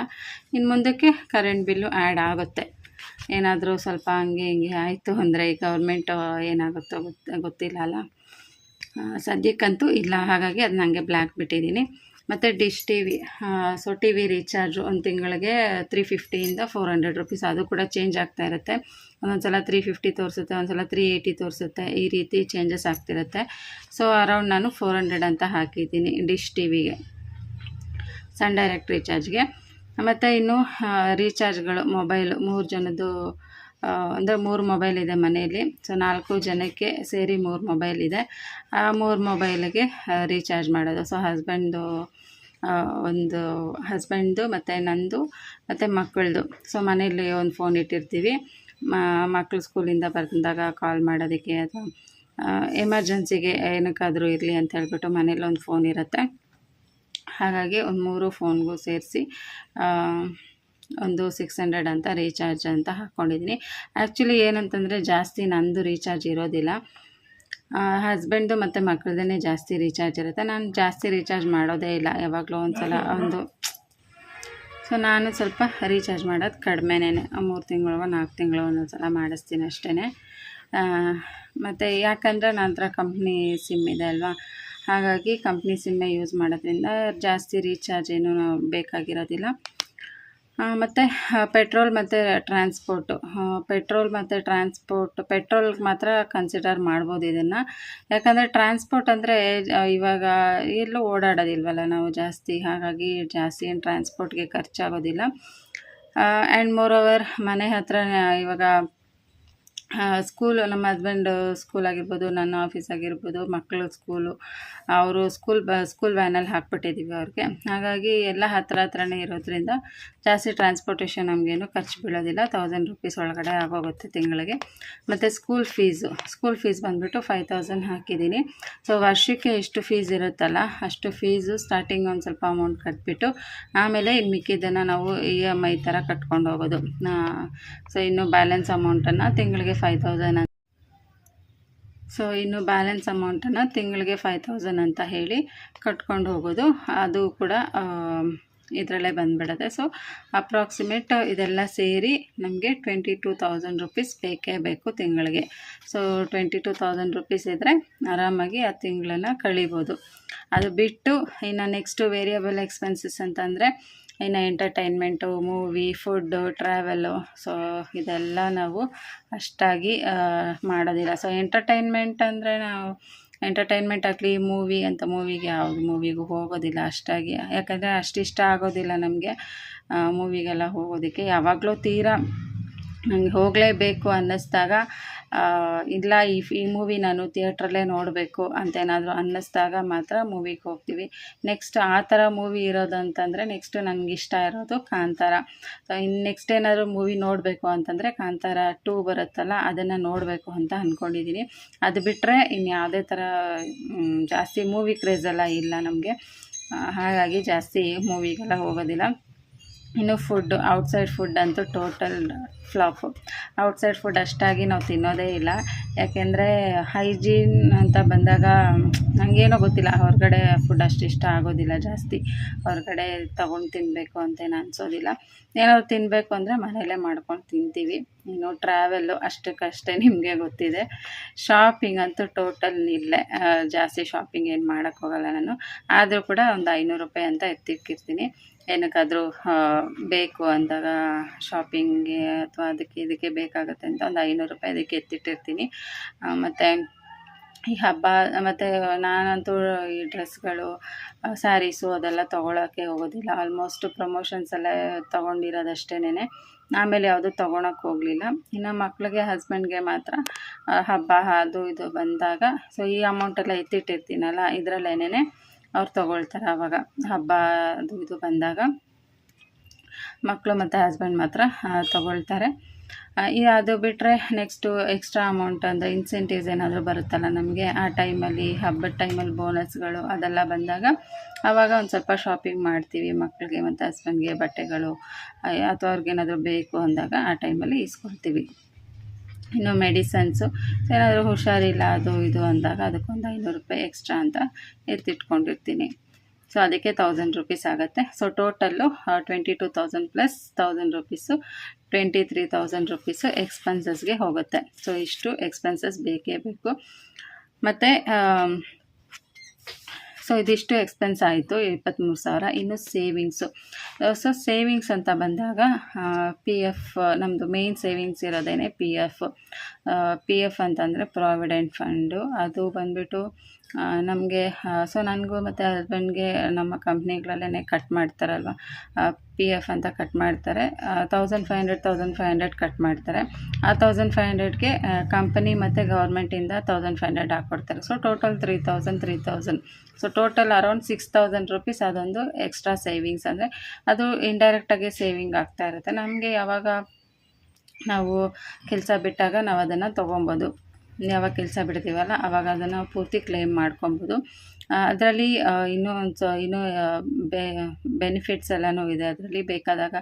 Speaker 1: ಇನ್ನು ಮುಂದಕ್ಕೆ ಕರೆಂಟ್ ಬಿಲ್ಲು ಆ್ಯಡ್ ಆಗುತ್ತೆ. ಏನಾದರೂ ಸ್ವಲ್ಪ ಹಂಗೆ ಹಿಂಗೆ ಆಯಿತು ಅಂದರೆ ಗೌರ್ಮೆಂಟ್ ಏನಾಗುತ್ತೋ ಗೊತ್ತಿಲ್ಲ ಅಲ್ಲ, ಸದ್ಯಕ್ಕಂತೂ ಇಲ್ಲ. ಹಾಗಾಗಿ ಅದನ್ನ ಹಂಗೆ ಬ್ಲ್ಯಾಕ್ ಬಿಟ್ಟಿದ್ದೀನಿ. ಮತ್ತು dish TV, so TV recharge ಒಂದು ತಿಂಗಳಿಗೆ 350ಇಂದ 400 ರೂಪೀಸ್, ಅದು ಕೂಡ ಚೇಂಜ್ ಆಗ್ತಾ ಇರುತ್ತೆ. ಒಂದೊಂದು ಸಲ 350 ತೋರಿಸುತ್ತೆ, ಒಂದು ಸಲ 380 ತೋರಿಸುತ್ತೆ, ಈ ರೀತಿ ಚೇಂಜಸ್ ಆಗ್ತಿರುತ್ತೆ. ಸೊ ಅರೌಂಡ್ ನಾನು 400 ಅಂತ ಹಾಕಿದ್ದೀನಿ ಡಿಶ್ ಟಿವಿಗೆ, ಸನ್ ಡೈರೆಕ್ಟ್ ರೀಚಾರ್ಜ್ಗೆ. ಮತ್ತು ಇನ್ನು ರೀಚಾರ್ಜ್ಗಳು ಮೊಬೈಲು 3 ಜನದ್ದು ಅಂದರೆ 3 ಮೊಬೈಲ್ ಇದೆ ಮನೆಯಲ್ಲಿ. ಸೊ 4 ಜನಕ್ಕೆ ಸೇರಿ 3 ಮೊಬೈಲ್ ಇದೆ. ಆ 3 ಮೊಬೈಲಿಗೆ ರೀಚಾರ್ಜ್ ಮಾಡೋದು. ಸೊ ಒಂದು ಹಸ್ಬೆಂಡ್ದು ಮತ್ತು ನಂದು ಮತ್ತು ಮಕ್ಕಳದು. ಸೊ ಮನೆಯಲ್ಲಿ ಒಂದು ಫೋನ್ ಇಟ್ಟಿರ್ತೀವಿ. ಮಕ್ಕಳು ಸ್ಕೂಲಿಂದ ಬಂದಾಗ ಕಾಲ್ ಮಾಡೋದಕ್ಕೆ ಅಥವಾ ಎಮರ್ಜೆನ್ಸಿಗೆ ಏನಕ್ಕಾದರೂ ಇರಲಿ ಅಂತ ಹೇಳ್ಬಿಟ್ಟು ಮನೇಲಿ ಒಂದು ಫೋನ್ ಇರುತ್ತೆ. ಹಾಗಾಗಿ ಒಂದು 3 ಫೋನ್ಗೂ ಸೇರಿಸಿ ಒಂದು 600 ಅಂತ ರೀಚಾರ್ಜ್ ಅಂತ ಹಾಕ್ಕೊಂಡಿದ್ದೀನಿ. ಆ್ಯಕ್ಚುಲಿ ಏನಂತಂದರೆ ಜಾಸ್ತಿ ನಂದು ರೀಚಾರ್ಜ್ ಇರೋದಿಲ್ಲ, ಹಸ್ಬೆಂಡ್ದು ಮತ್ತು ಮಕ್ಕಳದೇ ಜಾಸ್ತಿ ರೀಚಾರ್ಜ್ ಇರುತ್ತೆ. ನಾನು ಜಾಸ್ತಿ ರೀಚಾರ್ಜ್ ಮಾಡೋದೇ ಇಲ್ಲ, ಯಾವಾಗಲೂ ಒಂದು ಸಲ ಸೊ ನಾನು ಸ್ವಲ್ಪ ರೀಚಾರ್ಜ್ ಮಾಡೋದು ಕಡಿಮೆನೇ, 3 ತಿಂಗಳು 4 ತಿಂಗಳು ಒಂದೊಂದು ಸಲ ಮಾಡಿಸ್ತೀನಿ ಅಷ್ಟೇ. ಮತ್ತು ಯಾಕಂದರೆ ನನ್ನ ಹತ್ರ ಕಂಪ್ನಿ ಸಿಮ್ ಇದೆ ಅಲ್ವಾ, ಹಾಗಾಗಿ ಕಂಪ್ನಿ ಸಿಮ್ಮೇ ಯೂಸ್ ಮಾಡೋದ್ರಿಂದ ಜಾಸ್ತಿ ರೀಚಾರ್ಜ್ ಏನೂ ಬೇಕಾಗಿರೋದಿಲ್ಲ. ಮತ್ತು ಪೆಟ್ರೋಲ್ ಮತ್ತು ಟ್ರಾನ್ಸ್ಪೋರ್ಟು, ಪೆಟ್ರೋಲ್ಗೆ ಮಾತ್ರ ಕನ್ಸಿಡರ್ ಮಾಡ್ಬೋದು ಇದನ್ನು. ಯಾಕಂದರೆ ಟ್ರಾನ್ಸ್ಪೋರ್ಟ್ ಅಂದರೆ ಇವಾಗ ಎಲ್ಲೂ ಓಡಾಡೋದಿಲ್ವಲ್ಲ ನಾವು ಜಾಸ್ತಿ, ಹಾಗಾಗಿ ಜಾಸ್ತಿ ಏನು ಟ್ರಾನ್ಸ್ಪೋರ್ಟ್ಗೆ ಖರ್ಚಾಗೋದಿಲ್ಲ. ಆ್ಯಂಡ್ ಮೋರ್ ಓವರ್ ಮನೆ ಹತ್ರ ಇವಾಗ ಸ್ಕೂಲು, ನಮ್ಮ ಹಸ್ಬೆಂಡು ಸ್ಕೂಲ್ ಆಗಿರ್ಬೋದು, ನನ್ನ ಆಫೀಸ್ ಆಗಿರ್ಬೋದು, ಮಕ್ಕಳು ಸ್ಕೂಲು, ಅವರು ಸ್ಕೂಲ್ ವ್ಯಾನಲ್ಲಿ ಹಾಕ್ಬಿಟ್ಟಿದ್ದೀವಿ ಅವ್ರಿಗೆ. ಹಾಗಾಗಿ ಎಲ್ಲ ಹತ್ರನೇ ಇರೋದ್ರಿಂದ ಜಾಸ್ತಿ ಟ್ರಾನ್ಸ್ಪೋರ್ಟೇಷನ್ ನಮಗೇನು ಖರ್ಚು ಬೀಳೋದಿಲ್ಲ. 1000 ರೂಪೀಸ್ ಒಳಗಡೆ ಆಗೋಗುತ್ತೆ ತಿಂಗಳಿಗೆ. ಮತ್ತು ಸ್ಕೂಲ್ ಫೀಸ್ ಬಂದುಬಿಟ್ಟು 5000 ಹಾಕಿದ್ದೀನಿ. ಸೊ ವರ್ಷಕ್ಕೆ ಎಷ್ಟು ಫೀಸ್ ಇರುತ್ತಲ್ಲ ಅಷ್ಟು ಫೀಸು ಸ್ಟಾರ್ಟಿಂಗ್ ಒಂದು ಸ್ವಲ್ಪ ಅಮೌಂಟ್ ಕಟ್ಬಿಟ್ಟು ಆಮೇಲೆ ಇನ್ನು ಮಿಕ್ಕಿದ್ದನ್ನು ನಾವು EMI ಥರ ಕಟ್ಕೊಂಡು ಹೋಗೋದು. ಸೊ ಇನ್ನು ಬ್ಯಾಲೆನ್ಸ್ ಅಮೌಂಟನ್ನು ತಿಂಗಳಿಗೆ 5000 ತಿಂಗಳಿಗೆ 5000 ಅಂತ ಹೇಳಿ ಕಟ್ಕೊಂಡು ಹೋಗೋದು. ಅದು ಕೂಡ ಇದರಲ್ಲೇ ಬಂದುಬಿಡುತ್ತೆ. ಸೊ ಅಪ್ರಾಕ್ಸಿಮೇಟ್ ಇದೆಲ್ಲ ಸೇರಿ ನಮಗೆ 22,000 ರೂಪೀಸ್ ಬೇಕೇ ಬೇಕು ತಿಂಗಳಿಗೆ. ಸೊ 22,000 ರೂಪೀಸ್ ಇದ್ದರೆ ಆರಾಮಾಗಿ ಆ ತಿಂಗಳನ್ನು ಕಳಿಬೋದು. ಅದು ಬಿಟ್ಟು ಇನ್ನು ನೆಕ್ಸ್ಟು ವೇರಿಯಬಲ್ ಎಕ್ಸ್ಪೆನ್ಸಸ್ ಅಂತಂದರೆ ಇನ್ನು entertainment, movie, food, travel, so ಇದೆಲ್ಲ ನಾವು ಅಷ್ಟಾಗಿ ಮಾಡೋದಿಲ್ಲ. ಸೊ ಎಂಟರ್ಟೈನ್ಮೆಂಟ್ ಅಂದರೆ ನಾವು ಎಂಟರ್ಟೈನ್ಮೆಂಟ್ ಆಗಲಿ ಯಾವುದು ಮೂವಿಗೂ ಹೋಗೋದಿಲ್ಲ ಅಷ್ಟಾಗಿ, ಯಾಕಂದರೆ ಅಷ್ಟಿಷ್ಟ ಆಗೋದಿಲ್ಲ ನಮಗೆ ಮೂವಿಗೆಲ್ಲ ಹೋಗೋದಕ್ಕೆ. ಯಾವಾಗಲೂ ತೀರಾ ನನಗೆ ಹೋಗಲೇಬೇಕು ಅನ್ನಿಸ್ದಾಗ, ಇಲ್ಲ ಈ ಮೂವಿ ನಾನು ಥಿಯೇಟ್ರಲ್ಲೇ ನೋಡಬೇಕು ಅಂತೇನಾದರೂ ಅನ್ನಿಸ್ದಾಗ ಮಾತ್ರ ಮೂವಿಗೆ ಹೋಗ್ತೀವಿ. ನೆಕ್ಸ್ಟ್ ಆ ಥರ ಮೂವಿ ಇರೋದಂತಂದರೆ ನೆಕ್ಸ್ಟು ನನಗಿಷ್ಟ ಇರೋದು ಕಾಂತಾರ. ಸೊ ಇನ್ನು ನೆಕ್ಸ್ಟ್ ಏನಾದರೂ ಮೂವಿ ನೋಡಬೇಕು ಅಂತಂದರೆ ಕಾಂತಾರ 2 ಬರುತ್ತಲ್ಲ, ಅದನ್ನು ನೋಡಬೇಕು ಅಂತ ಅಂದ್ಕೊಂಡಿದ್ದೀನಿ. ಅದು ಬಿಟ್ಟರೆ ಇನ್ನು ಯಾವುದೇ ಥರ ಜಾಸ್ತಿ ಮೂವಿ ಕ್ರೇಜೆಲ್ಲ ಇಲ್ಲ ನಮಗೆ, ಹಾಗಾಗಿ ಜಾಸ್ತಿ ಮೂವಿಗೆಲ್ಲ ಹೋಗೋದಿಲ್ಲ. ಇನ್ನು ಫುಡ್ಡು, ಔಟ್ಸೈಡ್ ಫುಡ್ ಅಂತೂ ಟೋಟಲ್ ಫ್ಲಾಪು. ಔಟ್ಸೈಡ್ ಫುಡ್ ಅಷ್ಟಾಗಿ ನಾವು ತಿನ್ನೋದೇ ಇಲ್ಲ. ಯಾಕೆಂದರೆ ಹೈಜೀನ್ ಅಂತ ಬಂದಾಗ ನನಗೇನೋ ಗೊತ್ತಿಲ್ಲ, ಹೊರಗಡೆ ಫುಡ್ ಅಷ್ಟು ಇಷ್ಟ ಆಗೋದಿಲ್ಲ ಜಾಸ್ತಿ. ಹೊರಗಡೆ ತೊಗೊಂಡು ತಿನ್ನಬೇಕು ಅಂತೇನು ಅನಿಸೋದಿಲ್ಲ. ಏನಾದ್ರು ತಿನ್ನಬೇಕು ಅಂದರೆ ಮನೆಯಲ್ಲೇ ಮಾಡ್ಕೊಂಡು ತಿಂತೀವಿ. ಇನ್ನು ಟ್ರಾವೆಲ್ಲು ಅಷ್ಟಕ್ಕಷ್ಟೇ ನಿಮಗೆ ಗೊತ್ತಿದೆ. ಶಾಪಿಂಗ್ ಅಂತೂ ಟೋಟಲ್ ಇಲ್ಲೇ, ಜಾಸ್ತಿ ಶಾಪಿಂಗ್ ಏನು ಮಾಡೋಕ್ಕೋಗಲ್ಲ ನಾನು. ಆದರೂ ಕೂಡ ಒಂದು 500 ರೂಪಾಯಿ ಅಂತ ಎತ್ತಿಕ್ಕಿರ್ತೀನಿ. ಏನಕ್ಕಾದರೂ ಬೇಕು ಅಂದಾಗ ಶಾಪಿಂಗ್ಗೆ ಅಥವಾ ಇದಕ್ಕೆ ಬೇಕಾಗುತ್ತೆ ಅಂತ ಒಂದು 500 ರೂಪಾಯಿ ಅದಕ್ಕೆ ಎತ್ತಿಟ್ಟಿರ್ತೀನಿ. ಮತ್ತು ಈ ಹಬ್ಬ ಮತ್ತು ನಾನಂತೂ ಈ ಡ್ರೆಸ್ಗಳು, ಸ್ಯಾರೀಸು ಅದೆಲ್ಲ ತೊಗೊಳಕ್ಕೆ ಹೋಗೋದಿಲ್ಲ. ಆಲ್ಮೋಸ್ಟ್ ಪ್ರಮೋಷನ್ಸಲ್ಲೇ ತೊಗೊಂಡಿರೋದಷ್ಟೇನೆ, ಆಮೇಲೆ ಯಾವುದು ತೊಗೊಳಕ್ಕೆ ಹೋಗಲಿಲ್ಲ. ಇನ್ನು ಮಕ್ಕಳಿಗೆ, ಹಸ್ಬೆಂಡ್ಗೆ ಮಾತ್ರ ಹಬ್ಬ ಅದು ಇದು ಬಂದಾಗ ಸೊ ಈ ಅಮೌಂಟೆಲ್ಲ ಎತ್ತಿಟ್ಟಿರ್ತೀನಲ್ಲ, ಇದರಲ್ಲೇನೆ ಅವ್ರು ತೊಗೊಳ್ತಾರೆ. ಆವಾಗ ಹಬ್ಬ ಅದು ಇದು ಬಂದಾಗ ಮಕ್ಕಳು ಮತ್ತು ಹಸ್ಬೆಂಡ್ ಮಾತ್ರ ತೊಗೊಳ್ತಾರೆ. ಅದು ಬಿಟ್ಟರೆ ನೆಕ್ಸ್ಟು ಎಕ್ಸ್ಟ್ರಾ ಅಮೌಂಟ್ ಅಂದರೆ ಇನ್ಸೆಂಟಿವ್ಸ್ ಏನಾದರೂ ಬರುತ್ತಲ್ಲ ನಮಗೆ, ಆ ಟೈಮಲ್ಲಿ ಹಬ್ಬದ ಟೈಮಲ್ಲಿ ಬೋನಸ್ಗಳು ಅದೆಲ್ಲ ಬಂದಾಗ ಆವಾಗ ಒಂದು ಸ್ವಲ್ಪ ಶಾಪಿಂಗ್ ಮಾಡ್ತೀವಿ. ಮಕ್ಕಳಿಗೆ ಮತ್ತು ಹಸ್ಬೆಂಡ್ಗೆ ಬಟ್ಟೆಗಳು ಅಥವಾ ಅವ್ರಿಗೇನಾದರೂ ಬೇಕು ಅಂದಾಗ ಆ ಟೈಮಲ್ಲಿ ಇಸ್ಕೊಳ್ತೀವಿ. ಇನ್ನು ಮೆಡಿಸನ್ಸು ಏನಾದರೂ ಹುಷಾರಿಲ್ಲ ಅದು ಇದು ಅಂದಾಗ ಅದಕ್ಕೊಂದು 500 ರೂಪಾಯಿ ಎಕ್ಸ್ಟ್ರಾ ಅಂತ ಎತ್ತಿಟ್ಕೊಂಡಿರ್ತೀನಿ. ಸೊ ಅದಕ್ಕೆ 1000 ರೂಪೀಸ್ ಆಗುತ್ತೆ. So total 22,000 plus 1000 rupees 23,000 rupees ಎಕ್ಸ್ಪೆನ್ಸಸ್ಗೆ ಹೋಗುತ್ತೆ. ಸೊ ಇಷ್ಟು ಎಕ್ಸ್ಪೆನ್ಸಸ್ ಬೇಕೇ ಬೇಕು. ಮತ್ತು ಸೊ ಇದಿಷ್ಟು ಎಕ್ಸ್ಪೆನ್ಸ್ ಆಯಿತು, 23,000. ಇನ್ನು ಸೇವಿಂಗ್ಸು. ಸೊ ಸೇವಿಂಗ್ಸ್ ಅಂತ ಬಂದಾಗ PF, ನಮ್ಮದು ಮೇನ್ ಸೇವಿಂಗ್ಸ್ ಇರೋದೇನೆ PF ಅಂತಂದರೆ ಪ್ರಾವಿಡೆಂಟ್ ಫಂಡು. ಅದು ಬಂದುಬಿಟ್ಟು ನಮಗೆ ಸೊ ನನಗೂ ಮತ್ತು ಹಸ್ಬೆಂಡ್ಗೆ ನಮ್ಮ ಕಂಪ್ನಿಗಳಲ್ಲೇ ಕಟ್ ಮಾಡ್ತಾರಲ್ವ, ಪಿ ಎಫ್ ಅಂತ ಕಟ್ ಮಾಡ್ತಾರೆ. 1500 ಕಟ್ ಮಾಡ್ತಾರೆ. ಆ 1500ಗೆ ಕಂಪನಿ ಮತ್ತು ಗೌರ್ಮೆಂಟಿಂದ 1500 ಹಾಕ್ಕೊಡ್ತಾರೆ. So total 3000. So total around 6000 rupees ಅದೊಂದು ಎಕ್ಸ್ಟ್ರಾ ಸೇವಿಂಗ್ಸ್. ಅಂದರೆ ಅದು ಇಂಡೈರೆಕ್ಟಾಗಿ ಸೇವಿಂಗ್ ಆಗ್ತಾ ಇರುತ್ತೆ. ನಮಗೆ ಯಾವಾಗ ನಾವು ಕೆಲಸ ಬಿಟ್ಟಾಗ ನಾವು ಅದನ್ನು ತೊಗೊಬೋದು. ಯಾವಾಗ ಕೆಲಸ ಬಿಡ್ತೀವಲ್ಲ ಆವಾಗ ಅದನ್ನು ಪೂರ್ತಿ ಕ್ಲೇಮ್ ಮಾಡ್ಕೊಬೋದು. ಅದರಲ್ಲಿ ಇನ್ನೂ ಬೆನಿಫಿಟ್ಸ್ ಎಲ್ಲನೂ ಇದೆ. ಅದರಲ್ಲಿ ಬೇಕಾದಾಗ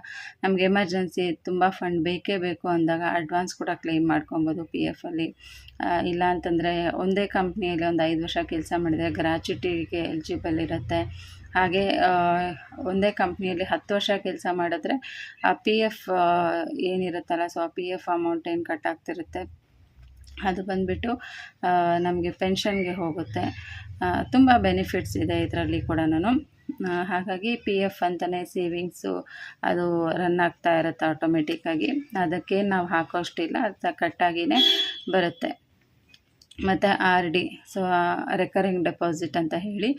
Speaker 1: ನಮಗೆ ಎಮರ್ಜೆನ್ಸಿ ತುಂಬ ಫಂಡ್ ಬೇಕೇ ಬೇಕು ಅಂದಾಗ ಅಡ್ವಾನ್ಸ್ ಕೂಡ ಕ್ಲೇಮ್ ಮಾಡ್ಕೊಬೋದು ಪಿ ಎಫಲ್ಲಿ. ಇಲ್ಲ ಅಂತಂದರೆ ಒಂದೇ ಕಂಪ್ನಿಯಲ್ಲಿ ಒಂದು 5 ವರ್ಷ ಕೆಲಸ ಮಾಡಿದರೆ ಗ್ರ್ಯಾಚ್ಯುಟಿಗೆ ಎಲಿಜಿಬಲ್ ಇರುತ್ತೆ. ಹಾಗೆ ಒಂದೇ ಕಂಪ್ನಿಯಲ್ಲಿ 10 ವರ್ಷ ಕೆಲಸ ಮಾಡಿದ್ರೆ ಆ ಪಿ ಎಫ್ ಏನಿರುತ್ತಲ್ಲ, ಸೊ ಆ ಪಿ ಎಫ್ ಅಮೌಂಟ್ ಏನು ಕಟ್ ಆಗ್ತಿರುತ್ತೆ ಅದು ಬಂದುಬಿಟ್ಟು ನಮಗೆ ಪೆನ್ಷನ್ಗೆ ಹೋಗುತ್ತೆ. ತುಂಬ ಬೆನಿಫಿಟ್ಸ್ ಇದೆ ಇದರಲ್ಲಿ ಕೂಡ. ಹಾಗಾಗಿ ಪಿ ಎಫ್ ಅಂತಲೇ ಸೇವಿಂಗ್ಸು ಅದು ರನ್ ಆಗ್ತಾ ಇರುತ್ತೆ ಆಟೋಮೆಟಿಕ್ಕಾಗಿ. ಅದಕ್ಕೆ ನಾವು ಹಾಕೋಷ್ಟಿಲ್ಲ, ಅದು ಕಟ್ಟಾಗಿಯೇ ಬರುತ್ತೆ. ಮತ್ತು R D, so recurring deposit ಅಂತ ಹೇಳಿ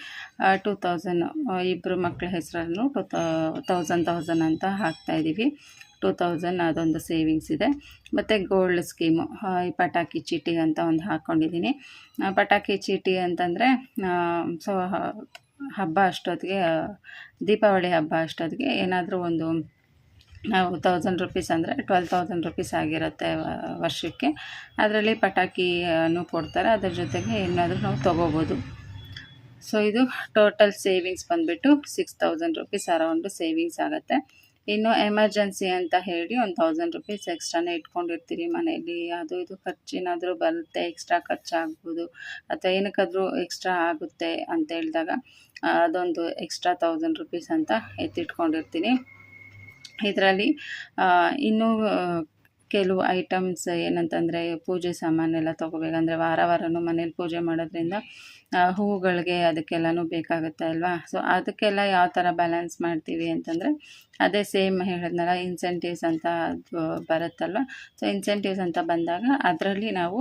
Speaker 1: 2000 ಇಬ್ಬರು ಮಕ್ಕಳ ಹೆಸರನ್ನು 1000 ಅಂತ ಹಾಕ್ತಾಯಿದ್ದೀವಿ. 2000 ಅದೊಂದು ಸೇವಿಂಗ್ಸ್ ಇದೆ. ಮತ್ತು ಗೋಲ್ಡ್ ಸ್ಕೀಮು, ಈ ಪಟಾಕಿ ಚೀಟಿ ಅಂತ ಒಂದು ಹಾಕ್ಕೊಂಡಿದ್ದೀನಿ. ಪಟಾಕಿ ಚೀಟಿ ಅಂತಂದರೆ ಸೊ ಹಬ್ಬ ಅಷ್ಟೊತ್ತಿಗೆ, ದೀಪಾವಳಿ ಹಬ್ಬ ಅಷ್ಟೊತ್ತಿಗೆ ಏನಾದರೂ ಒಂದು ನಾವು 1000 ರುಪೀಸ್ ಅಂದರೆ 12,000 ರುಪೀಸ್ ಆಗಿರುತ್ತೆ ವರ್ಷಕ್ಕೆ. ಅದರಲ್ಲಿ ಪಟಾಕಿನೂ ಕೊಡ್ತಾರೆ, ಅದ್ರ ಜೊತೆಗೆ ಏನಾದರೂ ನಾವು ತೊಗೋಬೋದು. ಸೊ ಇದು ಟೋಟಲ್ ಸೇವಿಂಗ್ಸ್ ಬಂದುಬಿಟ್ಟು 6000 ರುಪೀಸ್ ಅರೌಂಡು ಸೇವಿಂಗ್ಸ್ ಆಗುತ್ತೆ. ಇನ್ನು ಎಮರ್ಜೆನ್ಸಿ ಅಂತ ಹೇಳಿ ಒಂದು 1000 ರುಪೀಸ್ ಎಕ್ಸ್ಟ್ರಾನೇ ಇಟ್ಕೊಂಡಿರ್ತೀರಿ ಮನೆಯಲ್ಲಿ. ಅದು ಇದು ಖರ್ಚೇನಾದರೂ ಬರುತ್ತೆ, ಎಕ್ಸ್ಟ್ರಾ ಖರ್ಚಾಗ್ಬೋದು ಅಥವಾ ಏನಕ್ಕಾದರೂ ಎಕ್ಸ್ಟ್ರಾ ಆಗುತ್ತೆ ಅಂತ ಹೇಳಿದಾಗ ಅದೊಂದು ಎಕ್ಸ್ಟ್ರಾ 1000 ರುಪೀಸ್ ಅಂತ ಎತ್ತಿಟ್ಕೊಂಡಿರ್ತೀನಿ. ಇದರಲ್ಲಿ ಇನ್ನೂ ಕೆಲವು ಐಟಮ್ಸ್ ಏನಂತಂದರೆ ಪೂಜೆ ಸಾಮಾನೆಲ್ಲ ತೊಗೋಬೇಕಂದ್ರೆ ವಾರನೂ ಮನೇಲಿ ಪೂಜೆ ಮಾಡೋದ್ರಿಂದ ಹೂವುಗಳಿಗೆ ಅದಕ್ಕೆಲ್ಲನೂ ಬೇಕಾಗುತ್ತೆ ಅಲ್ವಾ. ಸೊ ಅದಕ್ಕೆಲ್ಲ ಯಾವ ಥರ ಬ್ಯಾಲೆನ್ಸ್ ಮಾಡ್ತೀವಿ ಅಂತಂದರೆ ಅದೇ ಸೇಮ್ ಹೇಳಿದ್ನಲ್ಲ, ಇನ್ಸೆಂಟಿವ್ಸ್ ಅಂತ ಅದು ಬರುತ್ತಲ್ವ. ಸೊ ಇನ್ಸೆಂಟಿವ್ಸ್ ಅಂತ ಬಂದಾಗ ಅದರಲ್ಲಿ ನಾವು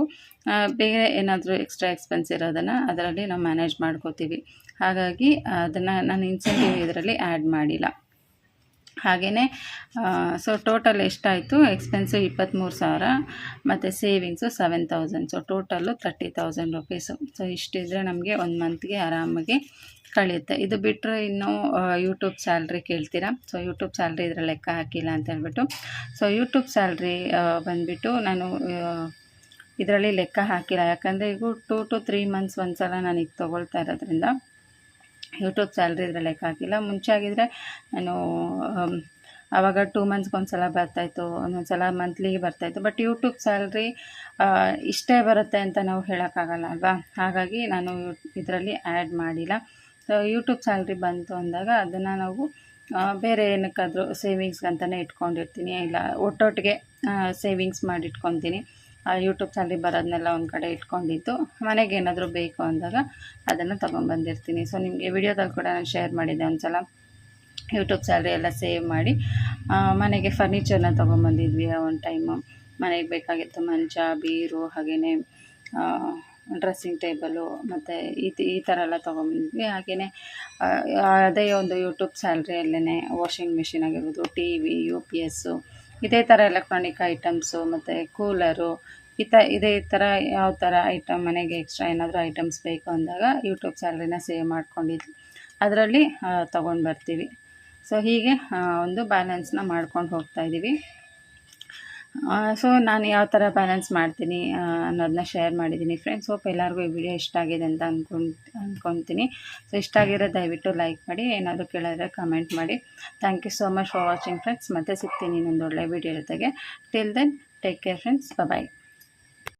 Speaker 1: ಬೇರೆ ಏನಾದರೂ ಎಕ್ಸ್ಟ್ರಾ ಎಕ್ಸ್ಪೆನ್ಸ್ ಇರೋದನ್ನು ಅದರಲ್ಲಿ ನಾವು ಮ್ಯಾನೇಜ್ ಮಾಡ್ಕೋತೀವಿ. ಹಾಗಾಗಿ ಅದನ್ನು ನಾನು ಇನ್ಸೆಂಟಿವ್ ಇದರಲ್ಲಿ ಆ್ಯಡ್ ಮಾಡಿಲ್ಲ. ಹಾಗೆಯೇ ಸೊ ಟೋಟಲ್ ಎಷ್ಟಾಯಿತು, ಎಕ್ಸ್ಪೆನ್ಸು 23,000 ಮತ್ತು savings 7,000. So total 30,000 rupees. So ಇಷ್ಟಿದ್ರೆ ನಮಗೆ ಒಂದು ಮಂತ್ಗೆ ಆರಾಮಾಗಿ ಕಳೆಯುತ್ತೆ. ಇದು ಬಿಟ್ಟರೆ ಇನ್ನೂ ಯೂಟ್ಯೂಬ್ ಸ್ಯಾಲ್ರಿ ಕೇಳ್ತೀರಾ. ಸೊ ಯೂಟ್ಯೂಬ್ ಸ್ಯಾಲ್ರಿ ಇದರ ಲೆಕ್ಕ ಹಾಕಿಲ್ಲ ಅಂತ ಹೇಳ್ಬಿಟ್ಟು, ಸೊ ಯೂಟ್ಯೂಬ್ ಸ್ಯಾಲ್ರಿ ಬಂದುಬಿಟ್ಟು ನಾನು ಇದರಲ್ಲಿ ಲೆಕ್ಕ ಹಾಕಿಲ್ಲ. ಯಾಕಂದರೆ ಈಗ 2 to 3 ಮಂತ್ಸ್ ಒಂದು ಸಲ ನಾನೀಗ ತೊಗೊಳ್ತಾ ಇರೋದ್ರಿಂದ ಯೂಟ್ಯೂಬ್ ಸ್ಯಾಲ್ರಿ ಇದ್ರೆ ಲೆಕ್ಕ ಹಾಕಿಲ್ಲ. ಮುಂಚೆ ಆಗಿದ್ದರೆ ನಾನು ಆವಾಗ 2 ಮಂತ್ಸ್ಗೆ ಒಂದು ಸಲ ಬರ್ತಾಯಿತ್ತು, ಒಂದೊಂದು ಸಲ ಮಂತ್ಲಿಗೆ ಬರ್ತಾಯಿತ್ತು. ಬಟ್ ಯೂಟ್ಯೂಬ್ ಸ್ಯಾಲ್ರಿ ಇಷ್ಟೇ ಬರುತ್ತೆ ಅಂತ ನಾವು ಹೇಳೋಕ್ಕಾಗಲ್ಲ ಅಲ್ವಾ. ಹಾಗಾಗಿ ನಾನು ಇದರಲ್ಲಿ ಆ್ಯಡ್ ಮಾಡಿಲ್ಲ. ಸೊ ಯೂಟ್ಯೂಬ್ ಸ್ಯಾಲ್ರಿ ಬಂತು ಅಂದಾಗ ಅದನ್ನು ನಾವು ಬೇರೆ ಏನಕ್ಕಾದರೂ ಸೇವಿಂಗ್ಸ್ಗಂತಲೇ ಇಟ್ಕೊಂಡಿರ್ತೀನಿ. ಇಲ್ಲ ಒಟ್ಟೊಟ್ಟಿಗೆ ಸೇವಿಂಗ್ಸ್ ಮಾಡಿ ಇಟ್ಕೊತೀನಿ. ಯೂಟ್ಯೂಬ್ ಸ್ಯಾಲ್ರಿ ಬರೋದನ್ನೆಲ್ಲ ಒಂದು ಕಡೆ ಇಟ್ಕೊಂಡಿದ್ದು ಮನೆಗೆ ಏನಾದರೂ ಬೇಕು ಅಂದಾಗ ಅದನ್ನು ತೊಗೊಂಬಂದಿರ್ತೀನಿ. ಸೊ ನಿಮಗೆ ವಿಡಿಯೋದಲ್ಲಿ ಕೂಡ ನಾನು ಶೇರ್ ಮಾಡಿದ್ದೆ ಒಂದು ಸಲ ಯೂಟ್ಯೂಬ್ ಸ್ಯಾಲ್ರಿ ಎಲ್ಲ ಸೇವ್ ಮಾಡಿ ಮನೆಗೆ ಫರ್ನಿಚರ್ನ ತೊಗೊಂಬಂದಿದ್ವಿ. ಒಂದು ಟೈಮು ಮನೆಗೆ ಬೇಕಾಗಿತ್ತು ಮಂಚ, ಬೀರು, ಹಾಗೆಯೇ ಡ್ರೆಸ್ಸಿಂಗ್ ಟೇಬಲು ಮತ್ತು ಈ ಥರ ಎಲ್ಲ ತೊಗೊಂಬಂದಿದ್ವಿ. ಹಾಗೆಯೇ ಅದೇ ಒಂದು ಯೂಟ್ಯೂಬ್ ಸ್ಯಾಲ್ರಿಯಲ್ಲೇ ವಾಷಿಂಗ್ ಮಿಷಿನ್ ಆಗಿರ್ಬೋದು, TV, UPS, ಇದೇ ಥರ ಎಲೆಕ್ಟ್ರಾನಿಕ್ ಐಟಮ್ಸು ಮತ್ತು ಕೂಲರು, ಇದೇ ಥರ ಯಾವ ಥರ ಐಟಮ್ ಮನೆಗೆ ಎಕ್ಸ್ಟ್ರಾ ಏನಾದರೂ ಐಟಮ್ಸ್ ಬೇಕು ಅಂದಾಗ ಯೂಟ್ಯೂಬ್ ಸ್ಯಾಲ್ರಿನ ಸೇವ್ ಮಾಡ್ಕೊಂಡಿದ್ದು ಅದರಲ್ಲಿ ತೊಗೊಂಡು ಬರ್ತೀವಿ. ಸೊ ಹೀಗೆ ಒಂದು ಬ್ಯಾಲೆನ್ಸ್ನ ಮಾಡ್ಕೊಂಡು ಹೋಗ್ತಾಯಿದ್ದೀವಿ. ಸೊ ನಾನು ಯಾವ ಥರ ಬ್ಯಾಲೆನ್ಸ್ ಮಾಡ್ತೀನಿ ಅನ್ನೋದನ್ನ ಶೇರ್ ಮಾಡಿದ್ದೀನಿ ಫ್ರೆಂಡ್ಸ್. ಹೋಪ್ ಎಲ್ಲರಿಗೂ ಈ ವಿಡಿಯೋ ಇಷ್ಟ ಆಗಿದೆ ಅಂತ ಅಂದ್ಕೊತೀನಿ. ಸೊ ಇಷ್ಟ ಆಗಿರೋ ದಯವಿಟ್ಟು ಲೈಕ್ ಮಾಡಿ, ಏನಾದರೂ ಕೇಳಿದ್ರೆ ಕಮೆಂಟ್ ಮಾಡಿ. Thank you so much for watching friends. ಮತ್ತೆ ಸಿಗ್ತೀನಿ ಇನ್ನೊಂದು ಒಳ್ಳೆ ವಿಡಿಯೋ ಜೊತೆಗೆ. Till then take care friends. ಬಾಯ್.